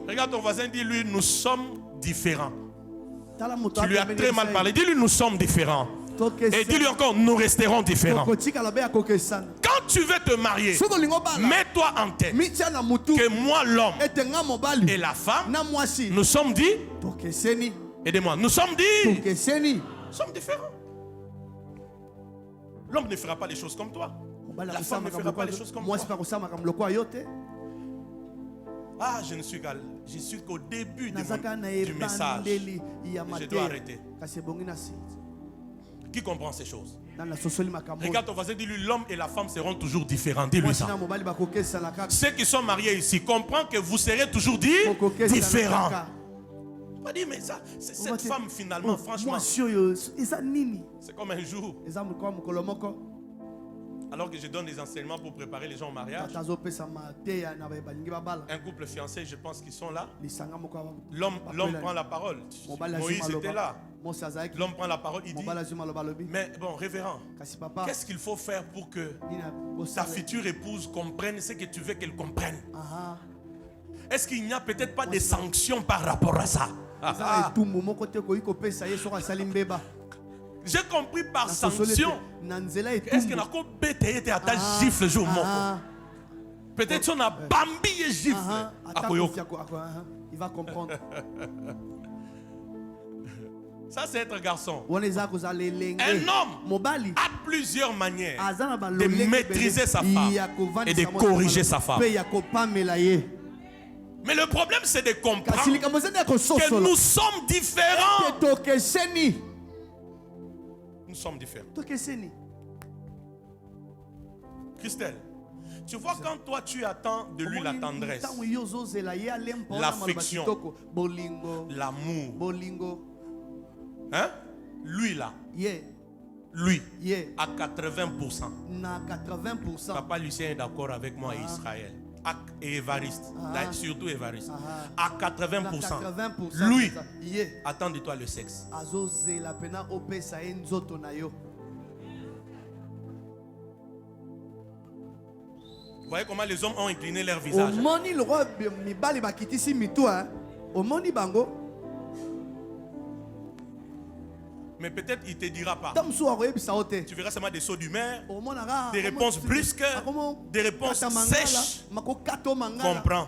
Regarde ton voisin, dis-lui, nous sommes différents. Tu lui as très mal parlé. Dis-lui, nous sommes différents. Et dis-lui encore, nous resterons différents. Quand tu veux te marier, mets-toi en tête que moi, l'homme, et la femme, nous sommes dit. Aidez-moi, nous sommes dit. Nous sommes différents. L'homme ne fera pas les choses comme toi. La femme ne fera pas les choses comme toi. Ah, je suis qu'au début du message. Je dois arrêter. Qui comprend ces choses? Regarde ton voisin, dis-lui, l'homme et la femme seront toujours différents. Dis-lui ça. Ceux qui sont mariés ici, comprends que vous serez toujours différents. Pas dire, mais ça, cette femme finalement, franchement, c'est comme un jour. Alors que je donne des enseignements pour préparer les gens au mariage, un couple fiancé, je pense qu'ils sont là. L'homme prend la parole. Moïse était là. L'homme prend la parole, il dit, mais bon, révérend, qu'est-ce qu'il faut faire pour que ta future épouse comprenne ce que tu veux qu'elle comprenne? Est-ce qu'il n'y a peut-être pas des sanctions par rapport à ça? J'ai compris par sanction. Est-ce qu'il y a encore bêté à ta gifle jour moko? Peut-être qu'on a bambi et gifle. Il va comprendre. Ça, c'est être garçon. Un homme a plusieurs manières de maîtriser sa femme et de corriger sa femme. Mais le problème, c'est de comprendre que nous sommes différents. Nous sommes différents. Christelle, tu vois, quand toi tu attends de lui la tendresse, l'affection, l'amour, hein? Lui là, lui, à 80%, Papa Lucien est d'accord avec moi et Israël. Et Évariste, surtout Évariste, à 80%, lui attend de toi le sexe. voyez comment les hommes ont incliné leur visage. Omoni le roi mibali bakitisi mitua. Omoni bango. Mais peut-être il ne te dira pas. Tu verras seulement des sauts d'humeur, des réponses brusques, des réponses sèches. Comprends.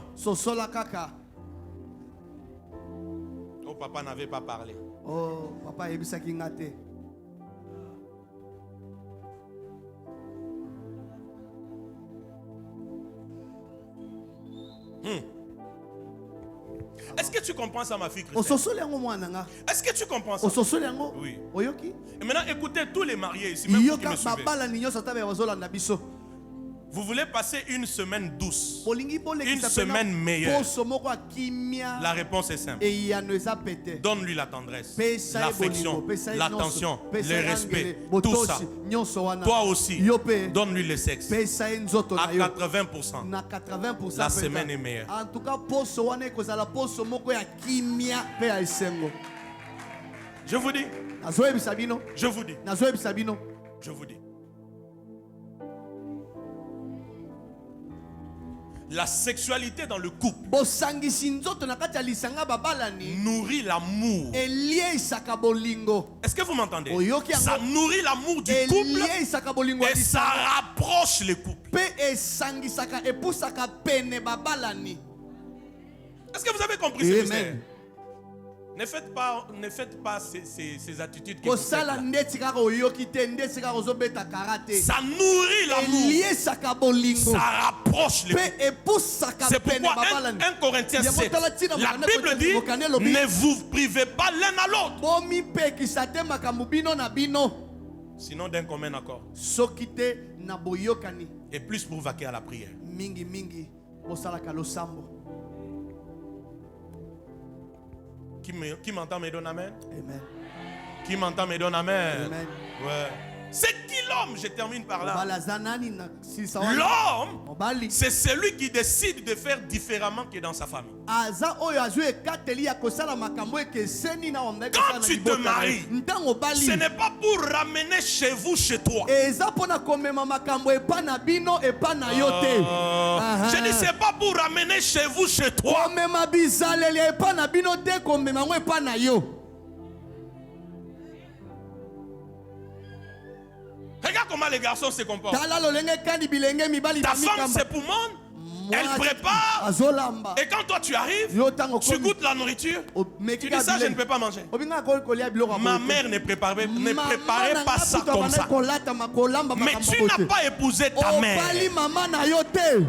Oh, papa n'avait pas parlé. Oh, papa ebisaki ngate. Est-ce que tu comprends ça, ma fille Christelle? Est-ce que tu comprends ça? Oui. Et maintenant, écoutez tous les mariés ici, même vous qui me suivez. Vous voulez passer une semaine douce, une semaine meilleure. La réponse est simple. Donne-lui la tendresse, l'affection, l'attention, le respect, tout ça. Toi aussi, donne-lui le sexe. À 80%, la semaine est meilleure. En tout cas, je vous dis. Je vous dis. Je vous dis. La sexualité dans le couple nourrit l'amour. Est-ce que vous m'entendez? Ça nourrit l'amour du couple et ça rapproche les couples. Est-ce que vous avez compris ce que c'est? Ne faites pas ces attitudes que vous faites là. Ça nourrit l'amour. Ça rapproche les couples. C'est pourquoi 1 Corinthiens 7, la Bible dit, ne vous privez pas l'un à l'autre. Sinon d'un commun accord. Et plus pour vaquer à la prière. Qui m'entend me donne amen? Amen. Qui m'entend me donne amen? Amen. Ouais. C'est qui l'homme? Je termine par là. L'homme, c'est celui qui décide de faire différemment que dans sa famille. Quand tu te maries, ce n'est pas pour ramener chez vous, chez toi. Je dis, c'est pas pour ramener chez vous, chez toi. Regarde comment les garçons se comportent. Ta femme c'est pour moi. Elle prépare. Et quand toi tu arrives, tu goûtes la nourriture. Tu dis ça, je ne peux pas manger. Ma mère ne préparait pas ça comme ça. Mais tu n'as pas épousé ta mère.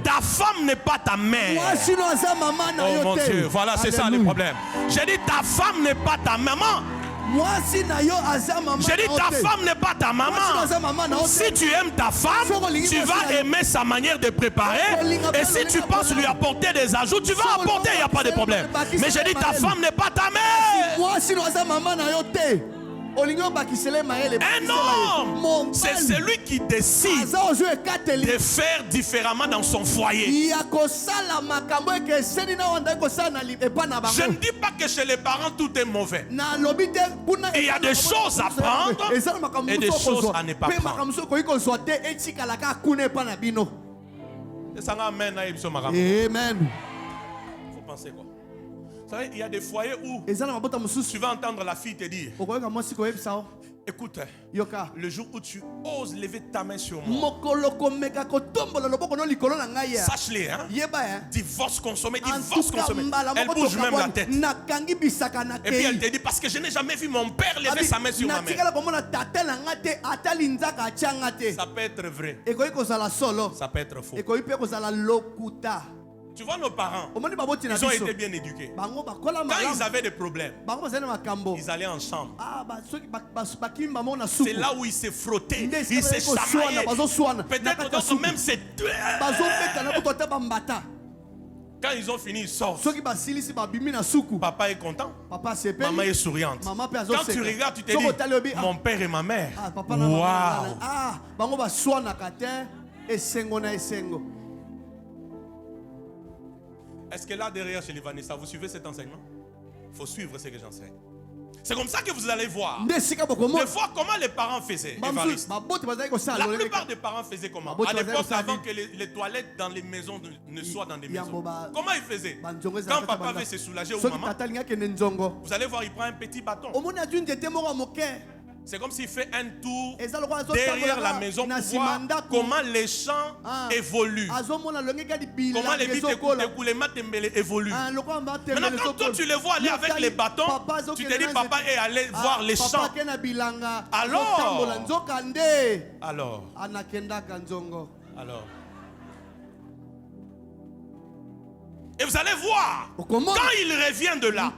Ta femme n'est pas ta mère. Oh mon Dieu, voilà, c'est ça le problème. J'ai dit ta femme n'est pas ta maman. J'ai dit ta femme n'est pas ta maman. Si tu aimes ta femme, tu vas aimer sa manière de préparer. Et si tu penses lui apporter des ajouts, tu vas apporter, il n'y a pas de problème. Mais j'ai dit ta femme n'est pas ta mère. Un homme, c'est celui qui décide de faire différemment dans son foyer. Je ne dis pas que chez les parents tout est mauvais. Il y a des choses à prendre et des choses à ne pas prendre. Amen. Vous pensez quoi? Vous savez, il y a des foyers où tu vas entendre la fille te dire, écoute, le jour où tu oses lever ta main sur moi, sache-le, hein? Divorce consommé, divorce consommé. Elle bouge même la tête. Et puis elle te dit, parce que je n'ai jamais vu mon père lever sa main sur ma mère. Ça peut être vrai. Ça peut être faux. Tu vois nos parents, ils ont été bien éduqués. Quand ils avaient des problèmes, ils allaient en chambre. C'est là où ils se frottaient, ils se chamaillaient. Peut-être d'autres même se tuaient. Quand ils ont fini, ils sortent. Papa est content. Maman est souriante. Quand tu regardes, tu te dis, mon père et ma mère. Waouh. Est-ce que là derrière chez les Vanessa, vous suivez cet enseignement? Il faut suivre ce que j'enseigne. C'est comme ça que vous allez voir. Des fois, comment les parents faisaient, Évariste? La plupart des parents faisaient comment? À l'époque, avant que les toilettes dans les maisons ne soient dans des maisons. Comment ils faisaient? Quand papa veut se soulager ou maman, vous allez voir, il prend un petit bâton. C'est comme s'il fait un tour derrière la maison pour voir comment les champs évoluent. Comment les Matembele évoluent. Maintenant, quand toi tu les vois aller avec les bâtons, tu te dis papa est allé voir les champs. Alors. Et vous allez voir, quand il revient de là,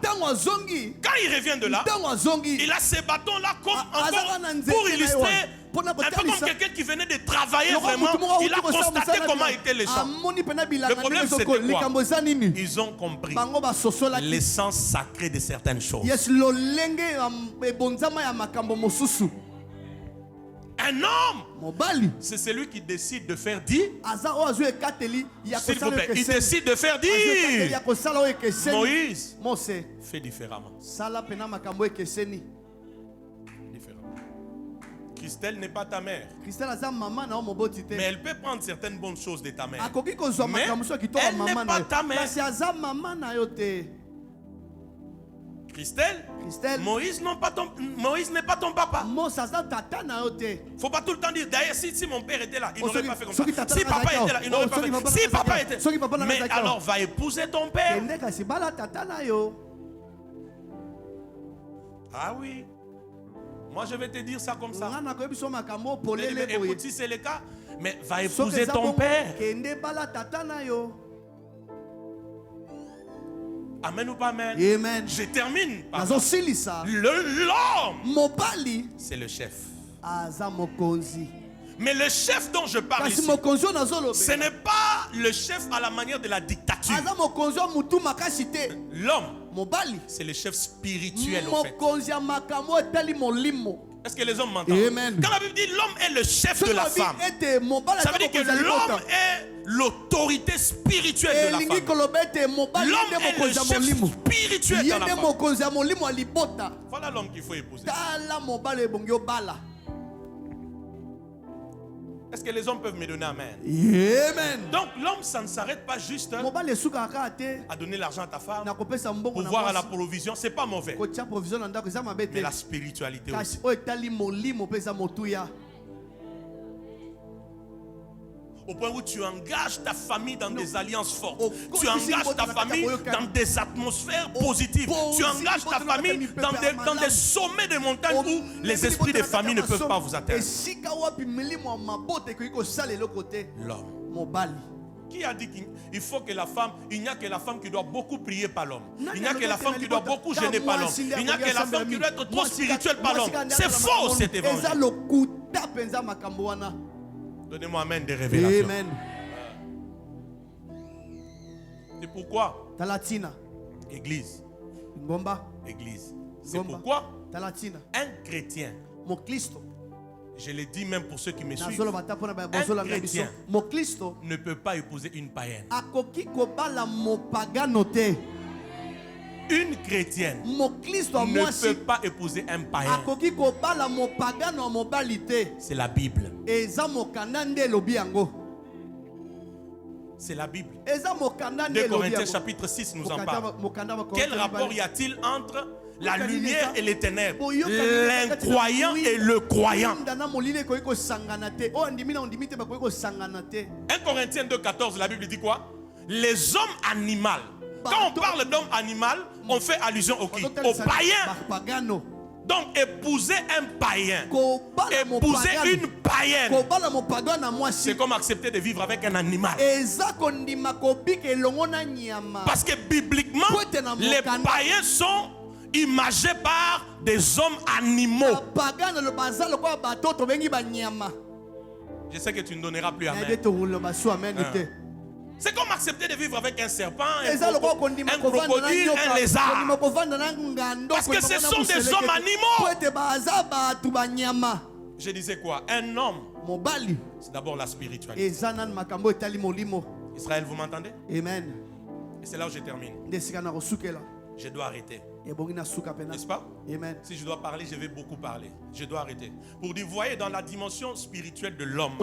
il a ces bâtons-là comme encore pour illustrer, un peu comme quelqu'un qui venait de travailler vraiment, il a constaté comment étaient les champs. Le problème c'était quoi? Ils ont compris l'essence sacrée de certaines choses. Un homme, c'est celui qui décide de faire dire. S'il vous plaît, il décide de faire dire. Moïse fait différemment. Christelle n'est pas ta mère. Mais elle peut prendre certaines bonnes choses de ta mère. Mais elle n'est pas ta mère. Christelle, Moïse n'est pas ton papa. Faut pas tout le temps dire, d'ailleurs, si mon père était là, il n'aurait pas fait comme ça. Si papa était là, il n'aurait pas fait comme ça. Si papa était là. Mais alors, va épouser ton père. Ah oui. Moi, je vais te dire ça comme ça. Écoute, si c'est le cas, mais va épouser ton père. Amen ou pas amen? Amen. Je termine par l'homme, c'est le chef. Mais le chef dont je parle ici, ce n'est pas le chef à la manière de la dictature. L'homme, c'est le chef spirituel au fait. Est-ce que les hommes m'entendent? Quand la Bible dit l'homme est le chef de la femme, ça veut dire que l'homme est l'autorité spirituelle de la femme. L'homme est le chef spirituel de la femme. Voilà l'homme qu'il faut épouser. Est-ce que les hommes peuvent me donner amen? Amen. Donc l'homme, ça ne s'arrête pas juste à donner l'argent à ta femme, pour voir à la provision. C'est pas mauvais. Mais la spiritualité aussi. Au point où tu engages ta famille dans des alliances fortes. Tu engages ta famille dans des atmosphères positives. Tu engages ta famille dans des sommets de montagnes où les esprits de famille ne peuvent pas vous atteindre. L'homme. Qui a dit qu'il faut que la femme, il n'y a que la femme qui doit beaucoup prier par l'homme. Il n'y a que la femme qui doit beaucoup gêner par l'homme. Il n'y a que la femme qui doit être trop spirituelle par l'homme. C'est faux cet évangile. Donnez-moi amen des révélations. Amen. C'est pourquoi Église. Église. C'est pourquoi un chrétien, je l'ai dit même pour ceux qui me suivent, un chrétien ne peut pas épouser une païenne. Une chrétienne ne peut pas épouser un païen. C'est la Bible. C'est la Bible. 2 Corinthiens chapitre 6 nous en parle. Quel rapport y a-t-il entre la lumière et les ténèbres, l'incroyant et le croyant? 1 Corinthiens 2,14, la Bible dit quoi? Les hommes animaux. Quand on parle d'homme animal, on fait allusion au qui? Au païen. Donc épouser un païen, épouser une païenne, c'est comme accepter de vivre avec un animal. Parce que bibliquement, les païens sont imagés par des hommes animaux. Je sais que tu ne donneras plus amen. C'est comme accepter de vivre avec un serpent, un crocodile, un lézard. Parce que ce sont des hommes animaux. Je disais quoi? Un homme, c'est d'abord la spiritualité. Israël, vous m'entendez? Amen. Et c'est là où je termine. Je dois arrêter. N'est-ce pas? Amen. Si je dois parler, je vais beaucoup parler. Je dois arrêter. Pour dire, voyez, dans la dimension spirituelle de l'homme,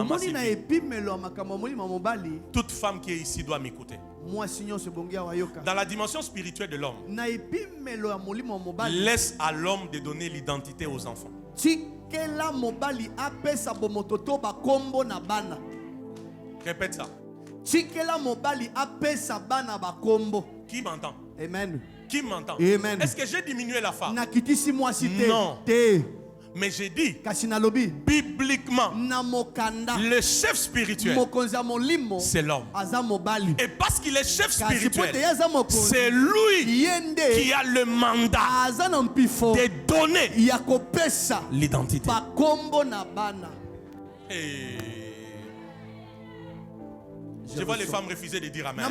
toute femme qui est ici doit m'écouter. Dans la dimension spirituelle de l'homme, laisse à l'homme de donner l'identité aux enfants. Répète ça. Qui m'entend? Amen. Qui m'entend? Amen. Est-ce que j'ai diminué la femme? Non. Mais j'ai dit, bibliquement, le chef spirituel, c'est l'homme. Et parce qu'il est chef spirituel, c'est lui qui a le mandat de donner l'identité. Et je vois les femmes refuser de dire Amen.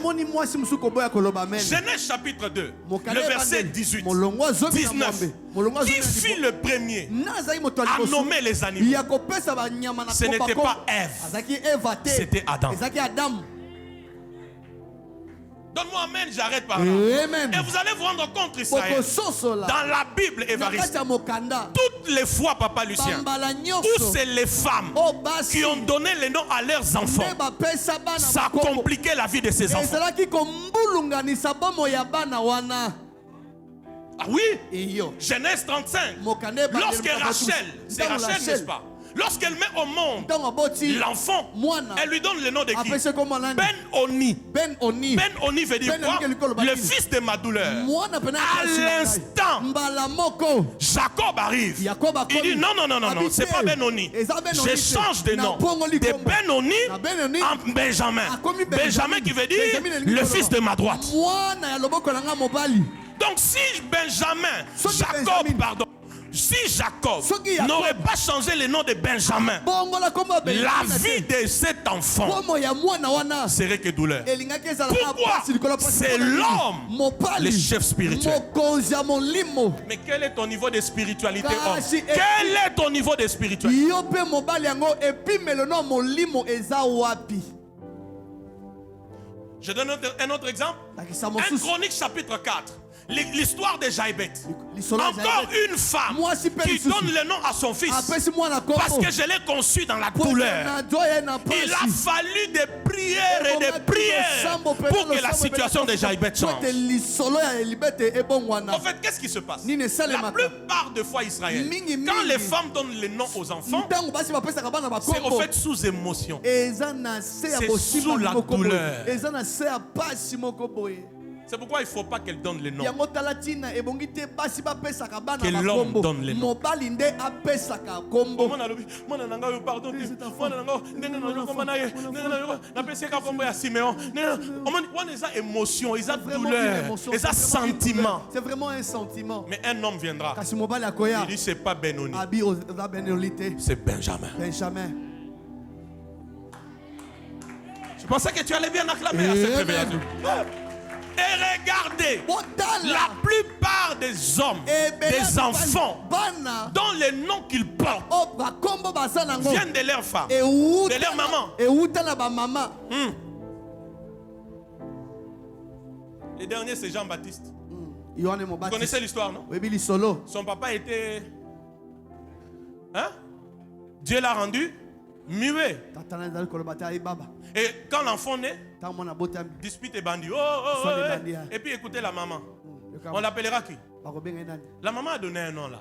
Genèse chapitre 2, le verset 18, 19. Qui fut le premier à nommer les animaux? Ce n'était pas Ève, c'était Adam. Donne-moi Amen, j'arrête par là. Amen. Et vous allez vous rendre compte, Israël, dans la Bible évariste, toutes les fois, Papa Lucien, où c'est les femmes qui ont donné les noms à leurs enfants, ça compliquait la vie de ces enfants. Ah oui? Genèse 35. Lorsque Rachel, c'est Rachel, n'est-ce pas? Lorsqu'elle met au monde l'enfant, elle lui donne le nom de qui? Ben-Oni. Ben-Oni veut dire quoi? Le fils de ma douleur. À l'instant, Jacob arrive. Il dit non, c'est pas Ben-Oni. Je change de nom. De Ben-Oni en Benjamin. Benjamin qui veut dire le fils de ma droite. Donc si si Jacob n'aurait pas changé le nom de Benjamin, la vie de cet enfant serait que douleur. Pourquoi? C'est l'homme, le chef spirituel. Mais quel est ton niveau de spiritualité, homme? Quel est ton niveau de spiritualité? Je donne un autre exemple. 1 Chronique chapitre 4. L'histoire de Jaïbet. Encore une femme qui donne le nom à son fils parce que je l'ai conçu dans la douleur. Il a fallu des prières et des prières pour que la situation de Jaïbet change. En fait, qu'est-ce qui se passe? La plupart des fois, Israël, quand les femmes donnent le nom aux enfants, c'est au fait sous émotion. C'est sous la douleur. C'est pourquoi il ne faut pas qu'elle donne le nom. Que l'homme donne le nom. C'est vraiment un sentiment. Mais un homme viendra. Il dit c'est pas Ben-Oni, c'est Benjamin. Je pensais que tu allais bien acclamer à cette révélation. Et regardez, la plupart des hommes, des enfants, dont les noms qu'ils portent viennent de leur femme, de leur maman. Le dernier, c'est Jean-Baptiste. Vous connaissez l'histoire, non? Son papa était... Hein? Dieu l'a rendu muet. Et quand l'enfant naît, dispute et bandit. Et puis écoutez la maman. On l'appellera qui? La maman a donné un nom là.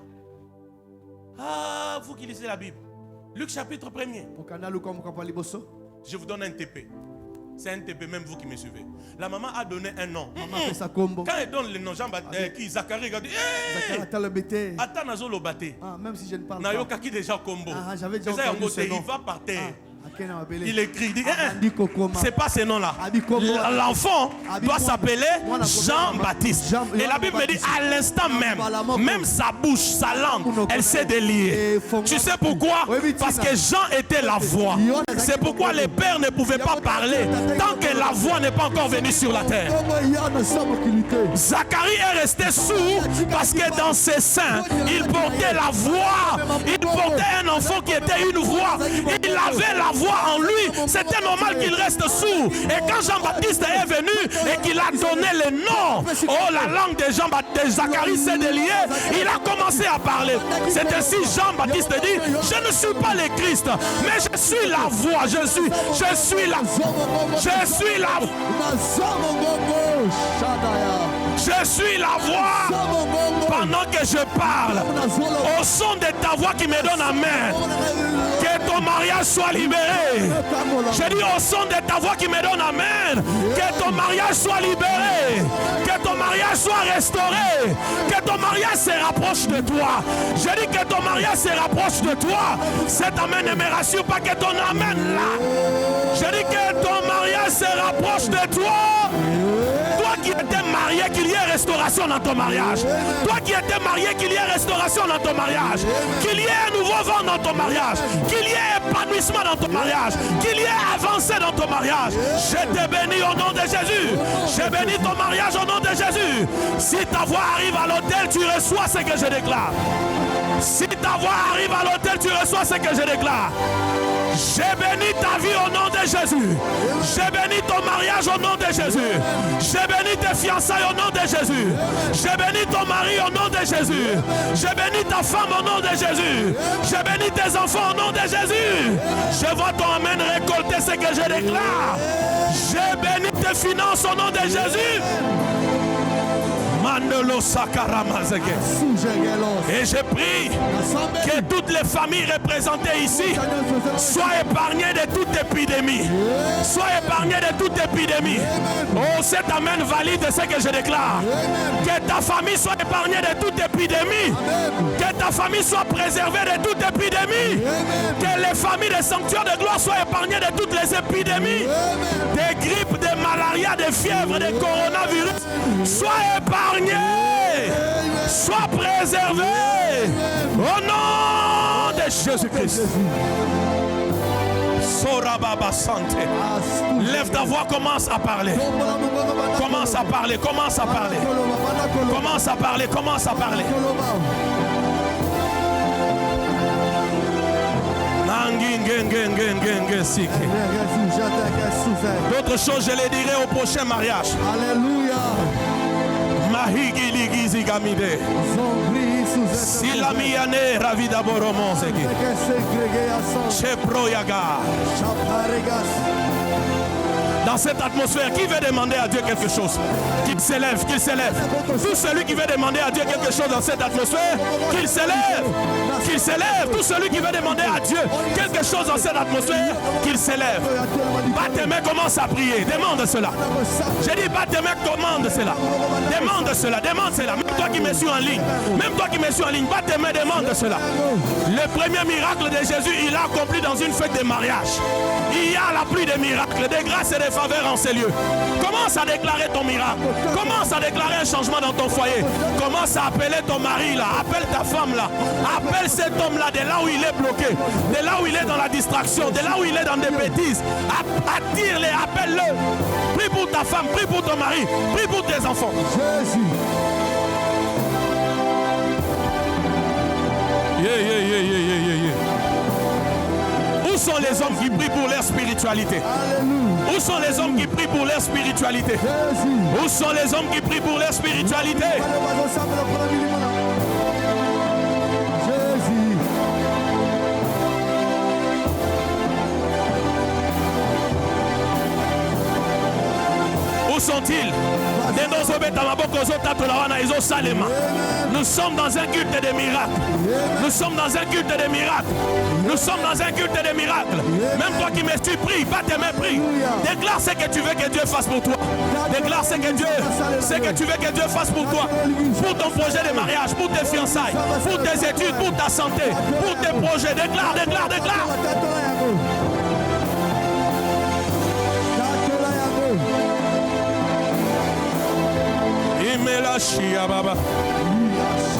Ah, vous qui lisez la Bible. Luc chapitre 1er. Je vous donne un TP. C'est un TP, même vous qui me suivez. La maman a donné un nom. Quand elle donne le nom, Jean-Baptiste, qui Zacharie, il dit attends, Nazo le batté. Même si je ne parle pas. Déjà combo. Il va par terre. Il écrit, il dit, c'est pas ce nom-là. L'enfant doit s'appeler Jean-Baptiste. Et la Bible me dit, à l'instant même sa bouche, sa langue, elle s'est déliée. Tu sais pourquoi? Parce que Jean était la voix. C'est pourquoi les pères ne pouvaient pas parler tant que la voix n'est pas encore venue sur la terre. Zacharie est resté sourd parce que dans ses seins, il portait la voix. Il portait un enfant qui était une voix. Il avait la la voix en lui, c'était normal qu'il reste sourd. Et quand Jean-Baptiste est venu et qu'il a donné le nom, oh, la langue de Zacharie s'est déliée, il a commencé à parler. C'est ainsi Jean-Baptiste dit, je ne suis pas le Christ, mais je suis la voix, je suis la voix pendant que je parle. Au son de ta voix qui me donne amen. Que ton mariage soit libéré. Je dis au son de ta voix qui me donne amen. Que ton mariage soit libéré. Que ton mariage soit restauré. Que ton mariage se rapproche de toi. Je dis que ton mariage se rapproche de toi. Cet amen ne me rassure pas que ton amen là. Je dis que ton mariage se rapproche de toi. Toi qui étais marié, qu'il y ait restauration dans ton mariage. Toi qui étais marié, qu'il y ait restauration dans ton mariage. Qu'il y ait un nouveau vent dans ton mariage. Qu'il y ait épanouissement dans ton mariage. Qu'il y ait avancé dans ton mariage. Je te bénis au nom de Jésus. Je bénis ton mariage au nom de Jésus. Si ta voix arrive à l'autel, tu reçois ce que je déclare. Si ta voix arrive à l'autel, tu reçois ce que je déclare. J'ai béni ta vie au nom de Jésus. J'ai béni ton mariage au nom de Jésus. J'ai béni tes fiançailles au nom de Jésus. J'ai béni ton mari au nom de Jésus. J'ai béni ta femme au nom de Jésus. J'ai béni tes enfants au nom de Jésus. Je vois ton amen récolter ce que je déclare. J'ai béni tes finances au nom de Jésus. Et je prie que toutes les familles représentées ici soient épargnées de toute épidémie. Soient épargnées de toute épidémie. Oh, cet amen valide ce que je déclare. Que ta famille soit épargnée de toute épidémie. Que ta famille soit préservée de toute épidémie. Que les familles des sanctuaires de gloire soient épargnées de toutes les épidémies. Des grippes, des malarias, des fièvres, des coronavirus. Soient épargnés. Sois préservé au nom de Jésus-Christ. Lève ta voix, commence à parler. Commence à parler, commence à parler. Commence à parler, commence à parler. D'autres choses, je les dirai au prochain mariage. Alléluia. Si la miane ravida boromonseki. Cheproyaga. Dans cette atmosphère, qui veut demander à Dieu quelque chose? Qu'il s'élève, qu'il s'élève. Tout celui qui veut demander à Dieu quelque chose dans cette atmosphère, qu'il s'élève. Qu'il s'élève. Tout celui qui veut demander à Dieu quelque chose dans cette atmosphère, qu'il s'élève. Bat tes mains, commence à prier. Demande cela. J'ai dit, bat tes mains, commande cela. Demande cela, demande cela. Même toi qui me suis en ligne, même toi qui me suis en ligne, bat tes mains, demande cela. Le premier miracle de Jésus, il a accompli dans une fête de mariage. Il y a la pluie des miracles, des grâces et des faveurs en ces lieux. Commence à déclarer ton miracle. Commence à déclarer un changement dans ton foyer. Commence à appeler ton mari là. Appelle ta femme là. Appelle cet homme là de là où il est bloqué. De là où il est dans la distraction. De là où il est dans des bêtises. Attire-les, appelle-le. Prie pour ta femme, prie pour ton mari, prie pour tes enfants. Jésus. Où sont les hommes qui prient pour leur spiritualité? Où sont les hommes qui prient pour leur spiritualité? Où sont les hommes qui prient pour leur spiritualité? Où sont-ils? Nous sommes dans un culte de miracles. Nous sommes dans un culte de miracles. Nous sommes dans un culte de miracles. Même toi qui me suis, prie, pas tes mains, prie. Déclare ce que tu veux que Dieu fasse pour toi. Déclare ce que tu veux que Dieu fasse pour toi. Pour ton projet de mariage, pour tes fiançailles, pour tes études, pour ta santé, pour tes projets. Déclare, déclare, déclare.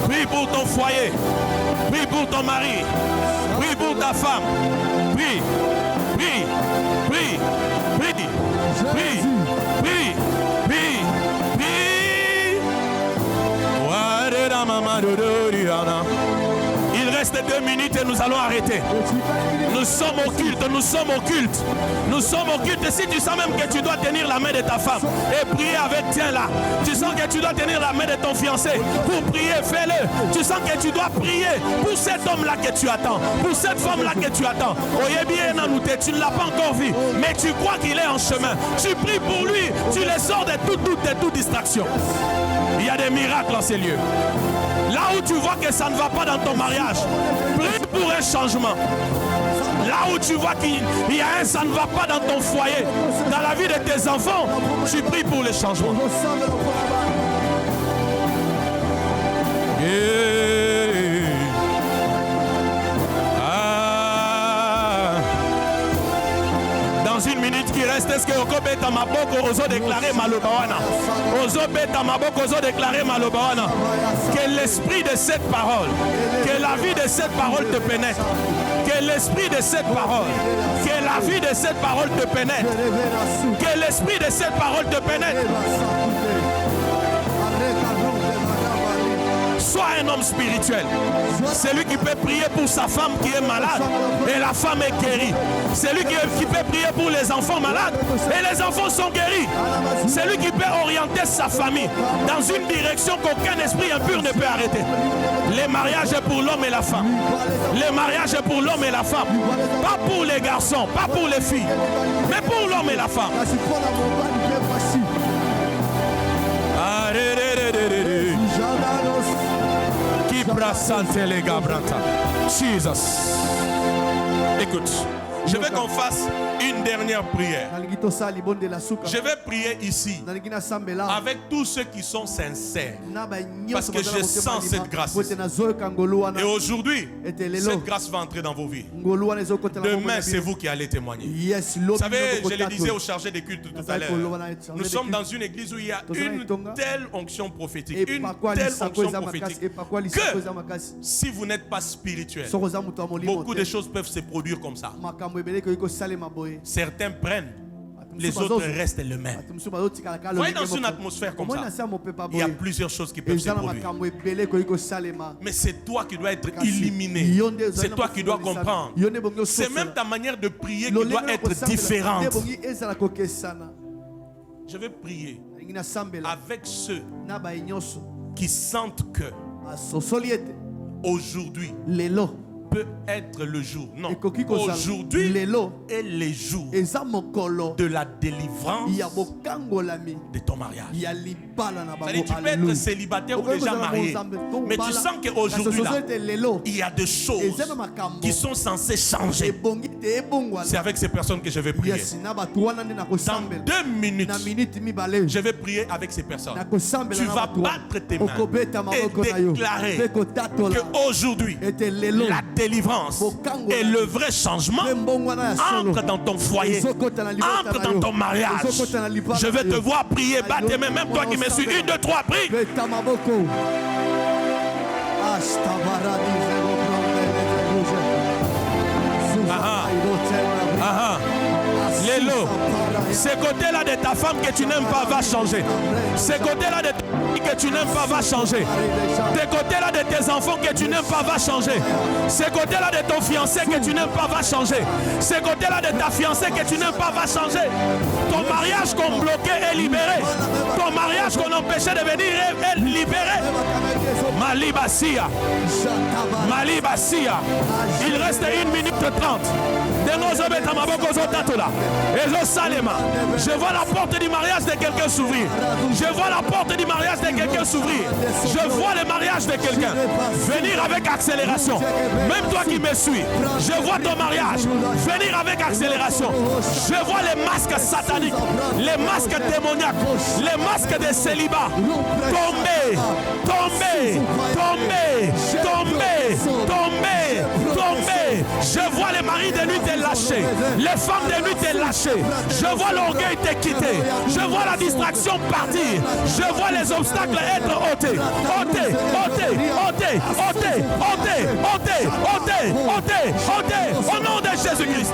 Prie pour ton foyer. Prie pour ton mari. Prie pour ta femme. Prie. Prie. Prie. Prie. Prie. Prie. Prie. Prie. Il reste 2 minutes et nous allons arrêter. Nous sommes au culte, nous sommes au culte. Nous sommes au culte. Et si tu sens même que tu dois tenir la main de ta femme et prier avec, tiens là. Tu sens que tu dois tenir la main de ton fiancé pour prier, fais-le. Tu sens que tu dois prier pour cet homme-là que tu attends, pour cette femme-là que tu attends. Tu ne l'as pas encore vu, mais tu crois qu'il est en chemin. Tu pries pour lui, tu le sors de tout doute, de toute distraction. Il y a des miracles dans ces lieux. Là où tu vois que ça ne va pas dans ton mariage, prie pour un changement. Là où tu vois qu'il y a ça ne va pas dans ton foyer, dans la vie de tes enfants, tu pries pour le changement. Dans une minute qui reste, est-ce que Okobeta Maboko oso déclarer Malobawana? Oso Beta Maboko oso déclarer Malobawana. Que l'esprit de cette parole, que la vie de cette parole te pénètre. Que l'esprit de cette parole, que la vie de cette parole te pénètre. Que l'esprit de cette parole te pénètre. Sois un homme spirituel. C'est lui qui peut prier pour sa femme qui est malade et la femme est guérie. C'est lui qui peut prier pour les enfants malades et les enfants sont guéris. C'est lui qui peut orienter sa famille dans une direction qu'aucun esprit impur ne peut arrêter. Les mariages est pour l'homme et la femme. Les mariages est pour l'homme et la femme. Pas pour les garçons, pas pour les filles, mais pour l'homme et la femme. Jesus. Écoute, je veux qu'on fasse une dernière prière. Je vais prier ici avec tous ceux qui sont sincères, parce que je sens cette grâce. Et aujourd'hui, cette grâce va entrer dans vos vies. Demain, c'est vous qui allez témoigner. Vous savez, je le disais au chargé des cultes tout à l'heure, nous sommes dans une église où il y a une telle onction prophétique, une telle onction prophétique, que si vous n'êtes pas spirituel, beaucoup de choses peuvent se produire comme ça. Certains prennent, les autres restent les mêmes. Voyez, dans une atmosphère comme ça, il y a plusieurs choses qui peuvent se produire. Mais c'est toi qui dois être illuminé. C'est toi qui dois comprendre. C'est même ta manière de prier qui doit être différente. Je vais prier avec ceux qui sentent que aujourd'hui peut être le jour. Non, aujourd'hui est le jour de la délivrance de ton mariage. C'est-à-dire, tu peux être célibataire ou déjà marié, mais tu sens qu'aujourd'hui, il y a des choses qui sont censées changer. C'est avec ces personnes que je vais prier. Dans 2 minutes, je vais prier avec ces personnes. Tu vas battre tes mains et déclarer qu'aujourd'hui, la délivrance et le vrai changement entre dans ton foyer, entre dans ton mariage. Je vais te voir prier, battre tes mains, même toi qui me suis. 1, 2, 3, prie. Lélo, ce côté-là de ta femme que tu n'aimes pas va changer. Ce côté-là de ta fille que tu n'aimes pas va changer. Ce côté-là de tes enfants que tu n'aimes pas va changer. Ce côté-là de ton fiancé que tu n'aimes pas va changer. Ce côté-là de ta fiancée que tu n'aimes pas va changer. Ton mariage qu'on bloquait est libéré. Ton mariage qu'on empêchait de venir est libéré. Malibassia. Malibassia. Il reste 1 minute 30. Je vois la porte du mariage de quelqu'un s'ouvrir. Je vois la porte du mariage de quelqu'un s'ouvrir. Je vois le mariage de quelqu'un venir avec accélération. Même toi qui me suis, je vois ton mariage venir avec accélération. Je vois les masques sataniques, les masques démoniaques, les masques de célibat tomber, tomber, tomber, tomber, tomber, tomber. Je vois les maris de nuit te lâcher, les femmes de nuit te lâcher. Je vois l'orgueil te quitter. Je vois la distraction partir. Je vois les obstacles être ôtés. Ôtés, ôtés, ôtés, ôtés, ôtés, ôtés, ôtés, ôtés, ôtés. Au nom de Jésus-Christ.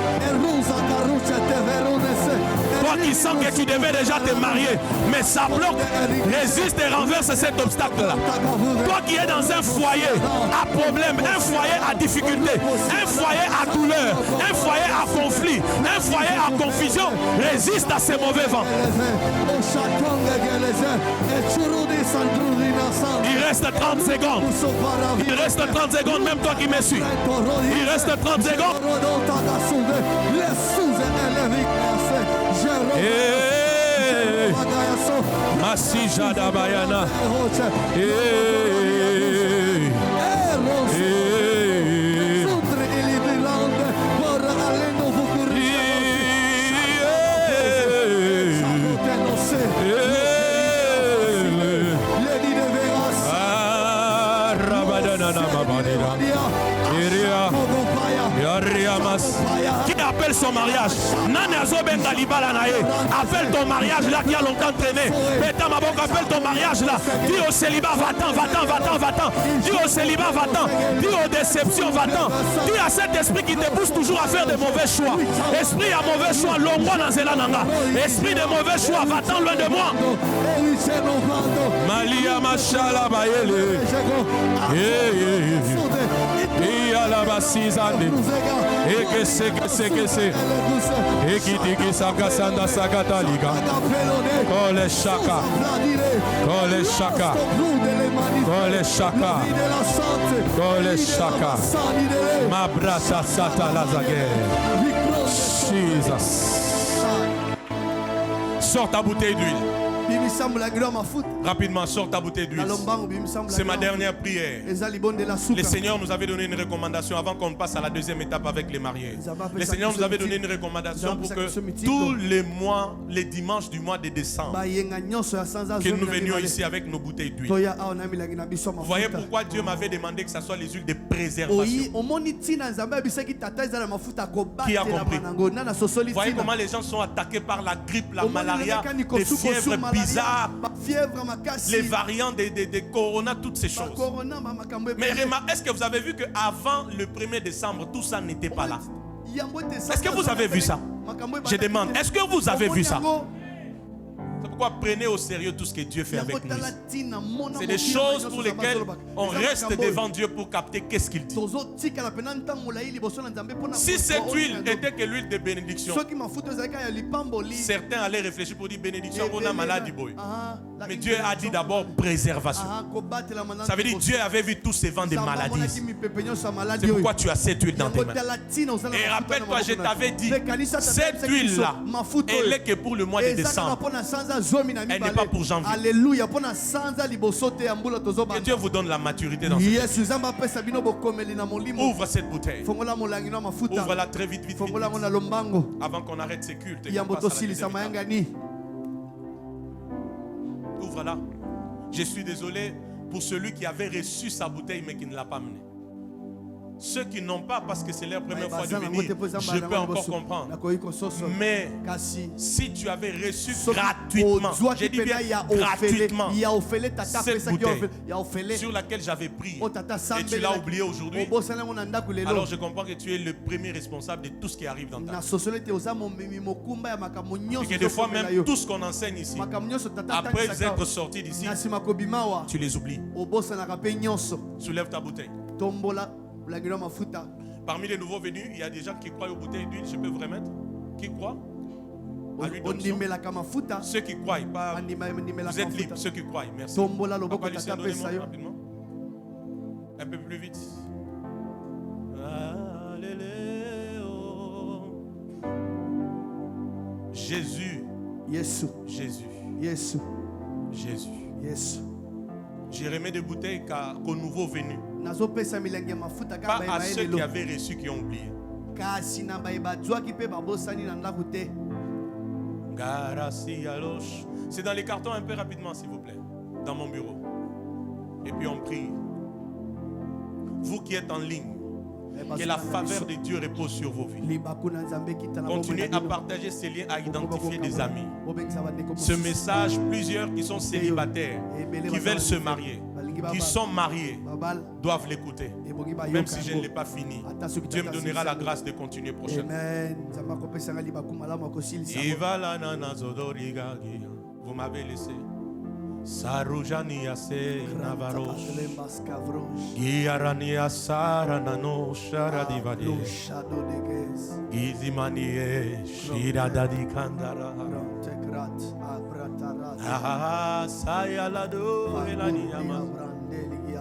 Toi qui sent que tu devais déjà te marier, mais ça bloque, résiste et renverse cet obstacle-là. Toi qui es dans un foyer à problème, un foyer à difficulté, un foyer à douleur, un foyer à conflit, un foyer à confusion, résiste à ces mauvais vents. Il reste 30 secondes. Il reste 30 secondes, même toi qui me suis. Il reste 30 secondes. Masija da bayana. Qui appelle son mariage? Appelle ton mariage là qui a longtemps traîné. Appelle ton mariage là. Dis au célibat, va-t'en, va-t'en, va-t'en, va-t'en. Dis au célibat, va-t'en. Dis aux déceptions, va-t'en. Dis à cet esprit qui te pousse toujours à faire de mauvais choix. Esprit à mauvais choix, l'ombre dans Zelananga. Esprit de mauvais choix, va-t'en loin de moi. Malia Machala Bayele. Et à la basizane. Et que c'est. Et qui dit que ça cassanda sagata liga. Kole shaka. Kole shaka. Kole shaka. Kole shaka. Ma brasa sata lazage. Jesus. Sors ta bouteille d'huile. Rapidement, sors ta bouteille d'huile. C'est ma dernière prière. Le Seigneur nous avait donné une recommandation avant qu'on passe à la deuxième étape avec les mariés. Le Seigneur nous avait donné une recommandation pour que tous les mois, les dimanches du mois de décembre, que nous venions ici avec nos bouteilles d'huile. Vous voyez pourquoi Dieu m'avait demandé que ce soit les huiles de préservation. Qui a compris? Vous voyez comment les gens sont attaqués par la grippe, la malaria, des fièvres bizarres, les variants de Corona, toutes ces choses. Mais est-ce que vous avez vu qu'avant le 1er décembre, tout ça n'était pas là? Est-ce que vous avez vu ça? Je demande, est-ce que vous avez vu ça? C'est pourquoi prenez au sérieux tout ce que Dieu fait avec nous. C'est des choses pour lesquelles on reste devant Dieu pour capter qu'est-ce qu'il dit. Si cette huile était que l'huile de bénédiction, certains allaient réfléchir pour dire bénédiction, on a maladie. Mais Dieu a dit d'abord préservation. Ça veut dire Dieu avait vu tous ces vents de maladies. C'est pourquoi tu as cette huile dans tes mains. Et rappelle-toi, je t'avais dit, cette huile-là, elle est que pour le mois de décembre. Elle n'est pas pour janvier. Alléluia. Que Dieu vous donne la maturité dans ce temps. Ouvre cette bouteille. Ouvre-la très vite, vite, vite, vite. Avant qu'on arrête ces cultes. Ouvre-la. Je suis désolé pour celui qui avait reçu sa bouteille mais qui ne l'a pas amenée. Ceux qui n'ont pas parce que c'est leur première fois de venir, je peux encore comprendre. Mais si tu avais reçu gratuitement, j'ai dit bien gratuitement, cette bouteille sur laquelle j'avais pris et tu l'as oublié aujourd'hui, alors je comprends que tu es le premier responsable de tout ce qui arrive dans ta vie. Et que des fois même tout ce qu'on enseigne ici, après vous être sortis d'ici, tu les oublies. Soulève ta bouteille. Parmi les nouveaux venus, il y a des gens qui croient aux bouteilles d'huile. Je peux vous remettre? Qui croient à l'huile d'onction? Ceux qui croient, pas... Vous êtes libres, ceux qui croient. Merci. Donnez-moi rapidement. Un peu plus vite. Jésus. Jésus. Jésus. Jésus. J'ai remis des bouteilles qu'aux nouveaux venus. Pas à ceux qui avaient reçu qui ont oublié. C'est dans les cartons un peu rapidement s'il vous plaît. Dans mon bureau. Et puis on prie. Vous qui êtes en ligne, que la faveur de Dieu repose sur vos vies. Continuez à partager ces liens, à identifier des amis. Ce message, plusieurs qui sont célibataires, qui veulent se marier. qui sont mariés doivent l'écouter. Même si je ne l'ai pas fini, Dieu me donnera la grâce de continuer prochainement. Vous m'avez laissé. Sarujania se Navaros Giarania Saranano Sharadivadi Gizimanie Shiradadi Kandara Sayalado Elaniama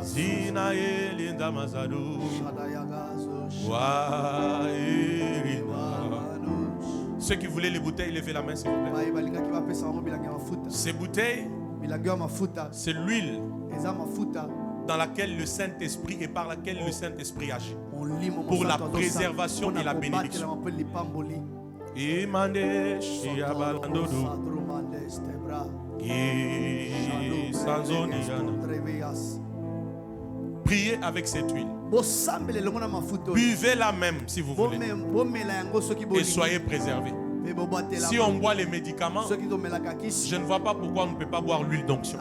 Zina Elinda Mazadu Ceux qui voulaient les bouteilles, levez la main s'il vous plaît. Ces bouteilles, c'est l'huile dans laquelle le Saint-Esprit et par laquelle le Saint-Esprit agit pour la préservation et la bénédiction. Priez avec cette huile. Buvez-la même si vous voulez. Et soyez préservés. Si on boit les médicaments, je ne vois pas pourquoi on ne peut pas boire l'huile d'onction.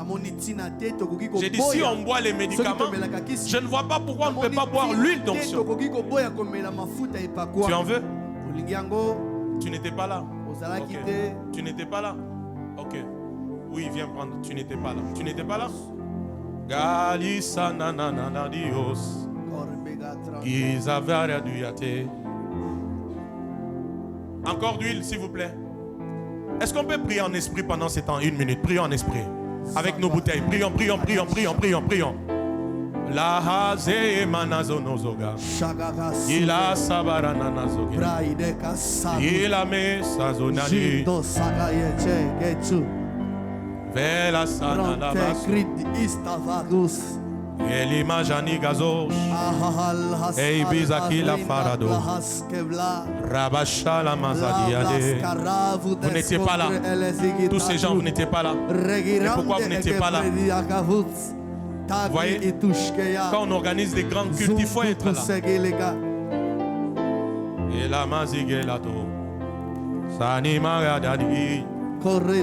J'ai dit si on boit les médicaments, je ne vois pas pourquoi on ne peut pas boire l'huile d'onction. Tu en veux? Tu n'étais pas là. Okay. Tu n'étais pas là. Ok. Oui, viens prendre. Tu n'étais pas là. Tu n'étais pas là? Galisa nanana Dios. Gizavaria duyate. Encore d'huile, s'il vous plaît. Est-ce qu'on peut prier en esprit pendant ces temps? 1 minute. Prions en esprit. Avec nos bouteilles. Prions. La haze manazonozoga. Ila sabarananazoga. Ila me sazonani. Vela sanalabas. Elimajani gazos. Eibizaki la farado. Rabashala mazadiade. Vous n'étiez pas là. Tous ces gens, vous n'étiez pas là. Et pourquoi vous n'étiez pas là? Vous voyez, quand on organise des grands cultes, il faut être là. Et la mazigelato. Sanima dadi. Sopra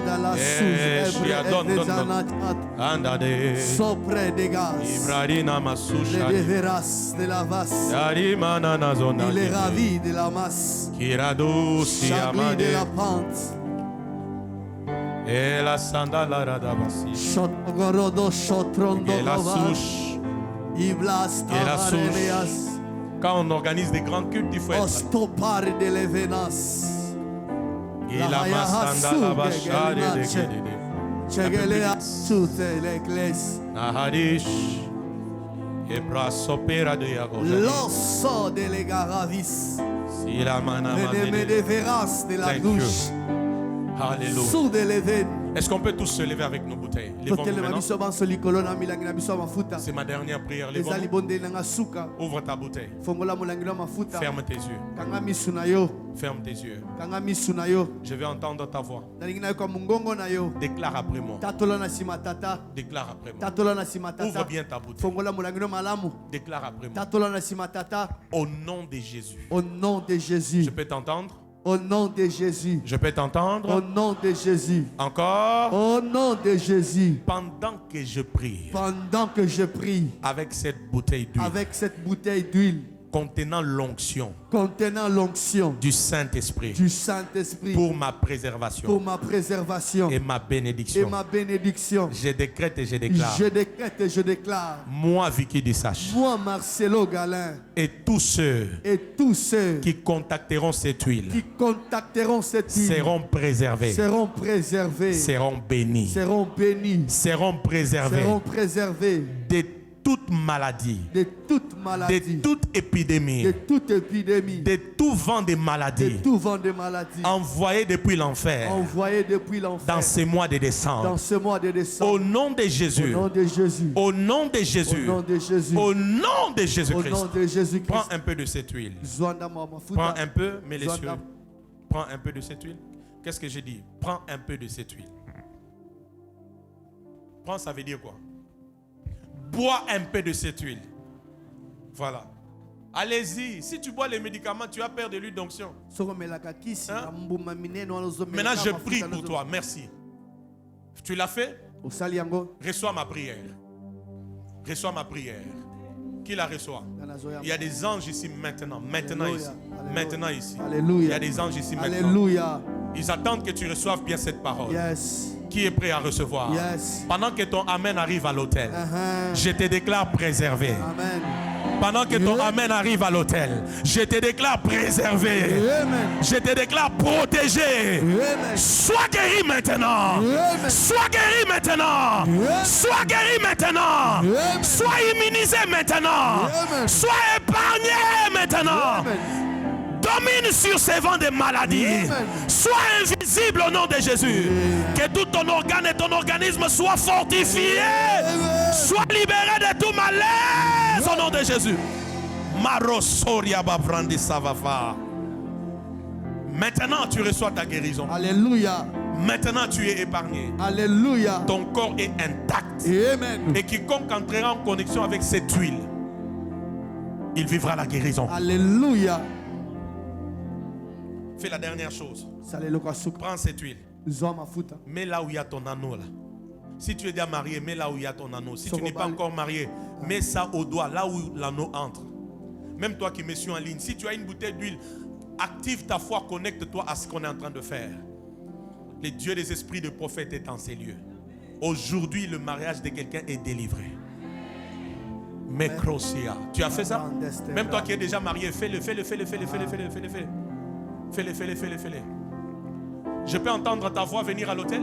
de gaz, de la vasse, il est ravi de la masse, chablis de la pente, et la sandala radabasi, Shotgorodo Shotrondo Rovas, Iblas Tavareneas. Quand on organise des grands cultes, il faut être Ostopar de l'Evenas. La masanda la bashade de Chegelea sute l'Église. Nahadish Ebra sopera de Yagoja. L'osso de l'Egaravis. Si la mana de veras de la douche. Alléluia. Sous de l'Éven. Est-ce qu'on peut tous se lever avec nos bouteilles? Levons-nous maintenant. C'est ma dernière prière. Ouvre ta bouteille. Ferme tes yeux. Ferme tes yeux. Je vais entendre ta voix. Déclare après moi. Déclare après moi. Ouvre bien ta bouteille. Déclare après moi. Au nom de Jésus. Au nom de Jésus. Je peux t'entendre? Au nom de Jésus. Je peux t'entendre? Au nom de Jésus. Encore? Au nom de Jésus. Pendant que je prie. Pendant que je prie. Avec cette bouteille d'huile. Avec cette bouteille d'huile. Contenant l'onction. Contenant l'onction. Du Saint-Esprit. Du Saint-Esprit. Pour ma préservation. Pour ma préservation. Et ma bénédiction. Et ma bénédiction. Je décrète et je déclare. Je décrète et je déclare. Moi, Vicky Dissache. Moi, Marcelo Galin. Et tous ceux. Et tous ceux. Qui contacteront cette huile. Qui contacteront cette huile. Seront préservés. Seront préservés. Seront bénis. Seront bénis. Seront préservés. Seront préservés. De toute maladie. De toute maladie. De toute épidémie. De toute épidémie. De tout vent de maladie. De tout vent de maladie. Envoyé depuis l'enfer. Envoyé depuis l'enfer. Dans ce mois de décembre. Dans ce mois de décembre. Au nom de Jésus. Au nom de Jésus. Au nom de Jésus. Au nom de Jésus. Au nom de Jésus-Christ. Au nom de Jésus-Christ. Prends un peu de cette huile. Prends un peu, mais les cieux. Prends un peu de cette huile. Qu'est-ce que j'ai dit? Prends un peu de cette huile. Prends, ça veut dire quoi? Bois un peu de cette huile. Voilà. Allez-y. Si tu bois les médicaments, tu as peur de l'huile d'onction. Hein? Maintenant, je prie pour toi. Merci. Tu l'as fait? Reçois ma prière. Reçois ma prière. Qui la reçoit? Il y a des anges ici maintenant. Maintenant ici. Maintenant ici. Il y a des anges ici maintenant. Alléluia. Ils attendent que tu reçoives bien cette parole. Yes. Qui est prêt à recevoir? Yes. Pendant que ton Amen arrive à l'autel, je te déclare préservé. Amen. Pendant que ton Amen arrive à l'autel, je te déclare préservé. Amen. Je te déclare protégé. Amen. Sois guéri maintenant. Amen. Sois guéri maintenant. Amen. Sois guéri maintenant. Amen. Sois immunisé maintenant. Amen. Sois épargné maintenant. Amen. Domine sur ces vents de maladie. Amen. Sois invisible au nom de Jésus. Que tout ton organe et ton organisme soient fortifiés. Amen. Sois libéré de tout malaise au nom de Jésus. Marosoria babrandi savava. Maintenant tu reçois ta guérison. Alléluia. Maintenant tu es épargné. Alléluia. Ton corps est intact. Amen. Et quiconque entrera en connexion avec cette huile, il vivra la guérison. Alléluia. Fais la dernière chose. Prends Prends cette huile. Mets là où il y a ton anneau là. Si tu es déjà marié, mets là où il y a ton anneau. Si tu n'es pas encore marié, mets ça au doigt, là où l'anneau entre. Même toi qui me suis en ligne, si tu as une bouteille d'huile, active ta foi, connecte-toi à ce qu'on est en train de faire. Le Dieu des esprits de prophète est en ces lieux. Aujourd'hui, le mariage de quelqu'un est délivré. Mekrosia. Tu as fait ça? Même toi qui es déjà marié, fais-le. Je peux entendre ta voix venir à l'autel?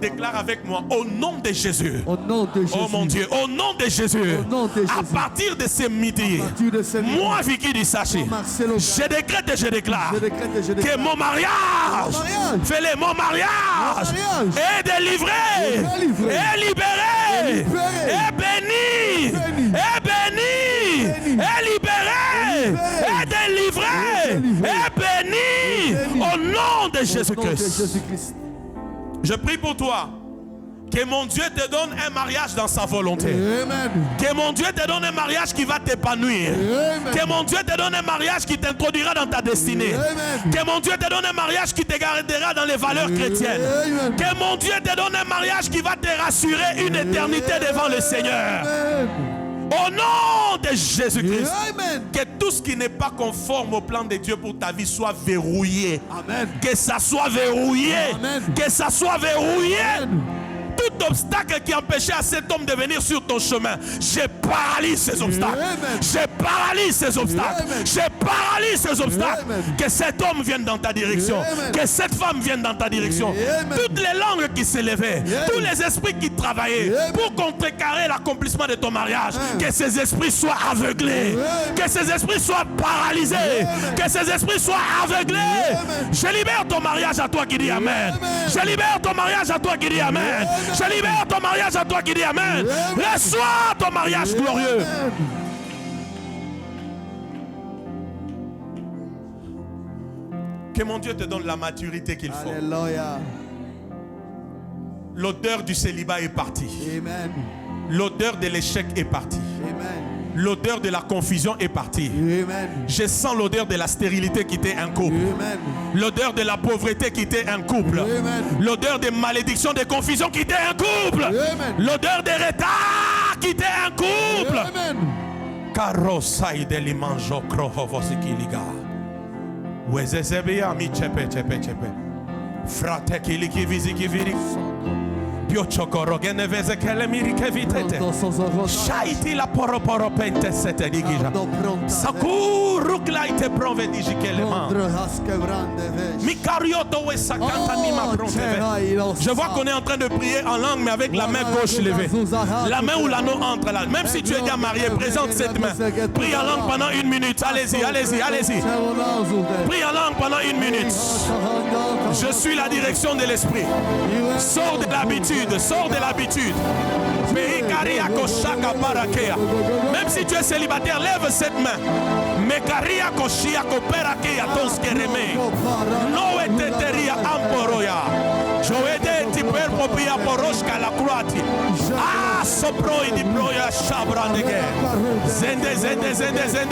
Déclare avec moi au nom de Jésus. Au nom de Jésus. Oh mon Dieu, au nom de Jésus. Au nom de Jésus. À partir de ce midi, moi Vicky Dissachi, je décrète et je déclare que mon mariage, fais-le, mon mariage est délivré, est libéré, est béni, est béni, est libéré, est délivré, est béni au nom de Jésus-Christ. Je prie pour toi. Que mon Dieu te donne un mariage dans sa volonté. Amen. Que mon Dieu te donne un mariage qui va t'épanouir. Que mon Dieu te donne un mariage qui t'introduira dans ta destinée. Amen. Que mon Dieu te donne un mariage qui te gardera dans les valeurs chrétiennes. Amen. Que mon Dieu te donne un mariage qui va te rassurer une éternité devant le Seigneur. Amen. Au nom de Jésus-Christ. Amen. Que tout ce qui n'est pas conforme au plan de Dieu pour ta vie soit verrouillé. Amen. Que ça soit verrouillé. Amen. Que ça soit verrouillé. Amen. Tout obstacle qui empêchait à cet homme de venir sur ton chemin, je paralyse ces obstacles. Amen. Je paralyse ces obstacles. Amen. Je paralyse ces obstacles. Amen. Que cet homme vienne dans ta direction. Amen. Que cette femme vienne dans ta direction. Amen. Toutes les langues qui s'élevaient, Amen. tous les esprits qui travaillaient Amen. pour contrecarrer l'accomplissement de ton mariage, Amen. que ces esprits soient aveuglés. Amen. Que ces esprits soient paralysés. Amen. Que ces esprits soient aveuglés. Amen. Je libère ton mariage à toi qui dis Amen. Amen. Je libère ton mariage à toi qui dis Amen. Amen. Je libère ton mariage à toi qui dis Amen. Amen. Reçois ton mariage glorieux. Amen. Que mon Dieu te donne la maturité qu'il faut. Alléluia. L'odeur du célibat est partie. Amen. L'odeur de l'échec est partie. Amen. L'odeur de la confusion est partie. Amen. Je sens l'odeur de la stérilité quitter un couple. Amen. L'odeur de la pauvreté quitter un couple. Amen. L'odeur des malédictions, des confusions quitter un couple. Amen. L'odeur des retards quitter un couple. Amen. Karosai de limanjo krohovosikiliga. Wezezebia mi chepe chepe chepe. Frate kiliki viziki viri. Piochokoro geneveze kele mirike vitete. Shaiti la poro poro pente sete digija. Sakuru klaite prove digikeleman. Mikarioto we sakanta nima pronteve. Je vois qu'on est en train de prier en langue mais avec la main gauche levée. La main où l'anneau entre là. Même si tu es déjà marié, présente cette main. Prie en langue pendant 1 minute. Allez-y, allez-y, allez-y. Prie en langue pendant 1 minute. Je suis la direction de l'esprit. Sors de l'habitude. Sors de l'habitude. Même si tu es célibataire, lève cette main. Mekaria koshia koperakea toskereme. No eteteria amporoya. Joede tiper popia poroshka la croati. Ah! Soproi di proia shabrandege.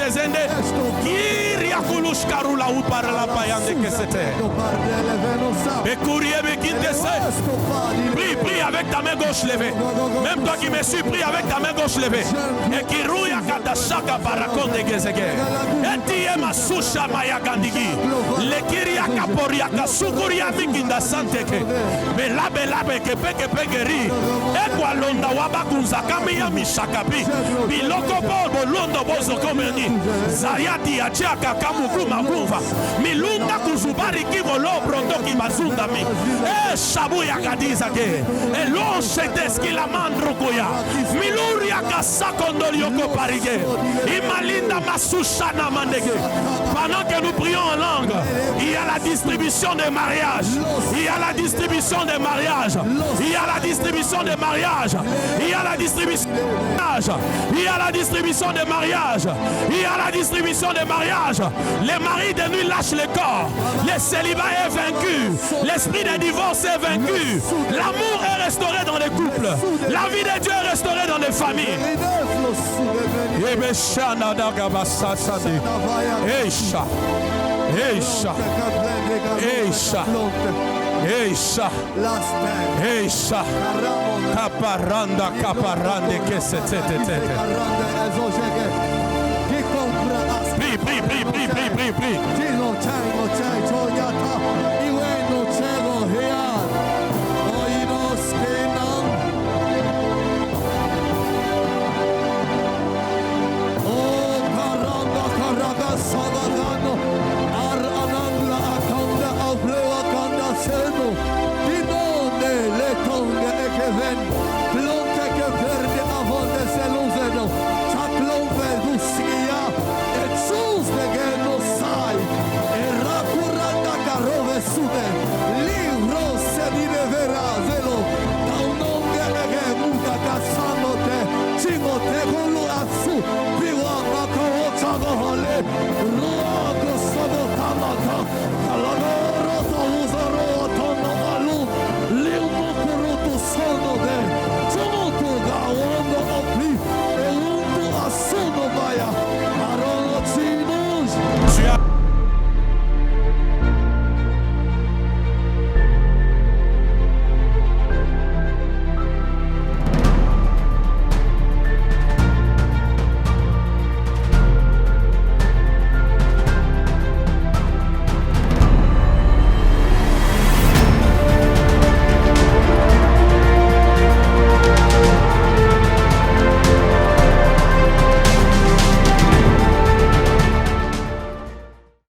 Zende. Kiria kulushkarula upara la payande que c'était. Bekourie bekindese. Prie avec ta main gauche levée. Même toi qui me suis, prie avec ta main gauche levée. Et qui rouya katashaka parakonde gezege. Et tiema susha maya gandigi. Le kiria kaporia kasukuria mikinda santeke. Bela ke pegeri. E kwa londa wabakunza kamiya mishakabi. Biloko bo londo bozo komeni. Zayati achaka kamuku makuva. Milunda kuzubari kivolo brondo kimazunda mi. E shabu ya kadiza ke. E lo shetes ki la mandro koya. Miluria kasakondolio ko parige. Imalinda masushana mandege. Pendant que nous prions en langue, il y a la distribution des mariages. Il y a la distribution des mariages. Il y a la distribution des mariages. Il y a la distribution des mariages. Il y a la distribution des mariages. Il y a la distribution des mariages. Les maris de nuit lâchent le corps. Le célibat est vaincu. L'esprit de divorce est vaincu. L'amour est restauré dans les couples. La vie de Dieu est restaurée dans les familles. Eisha Caparanda que se tete. Prie.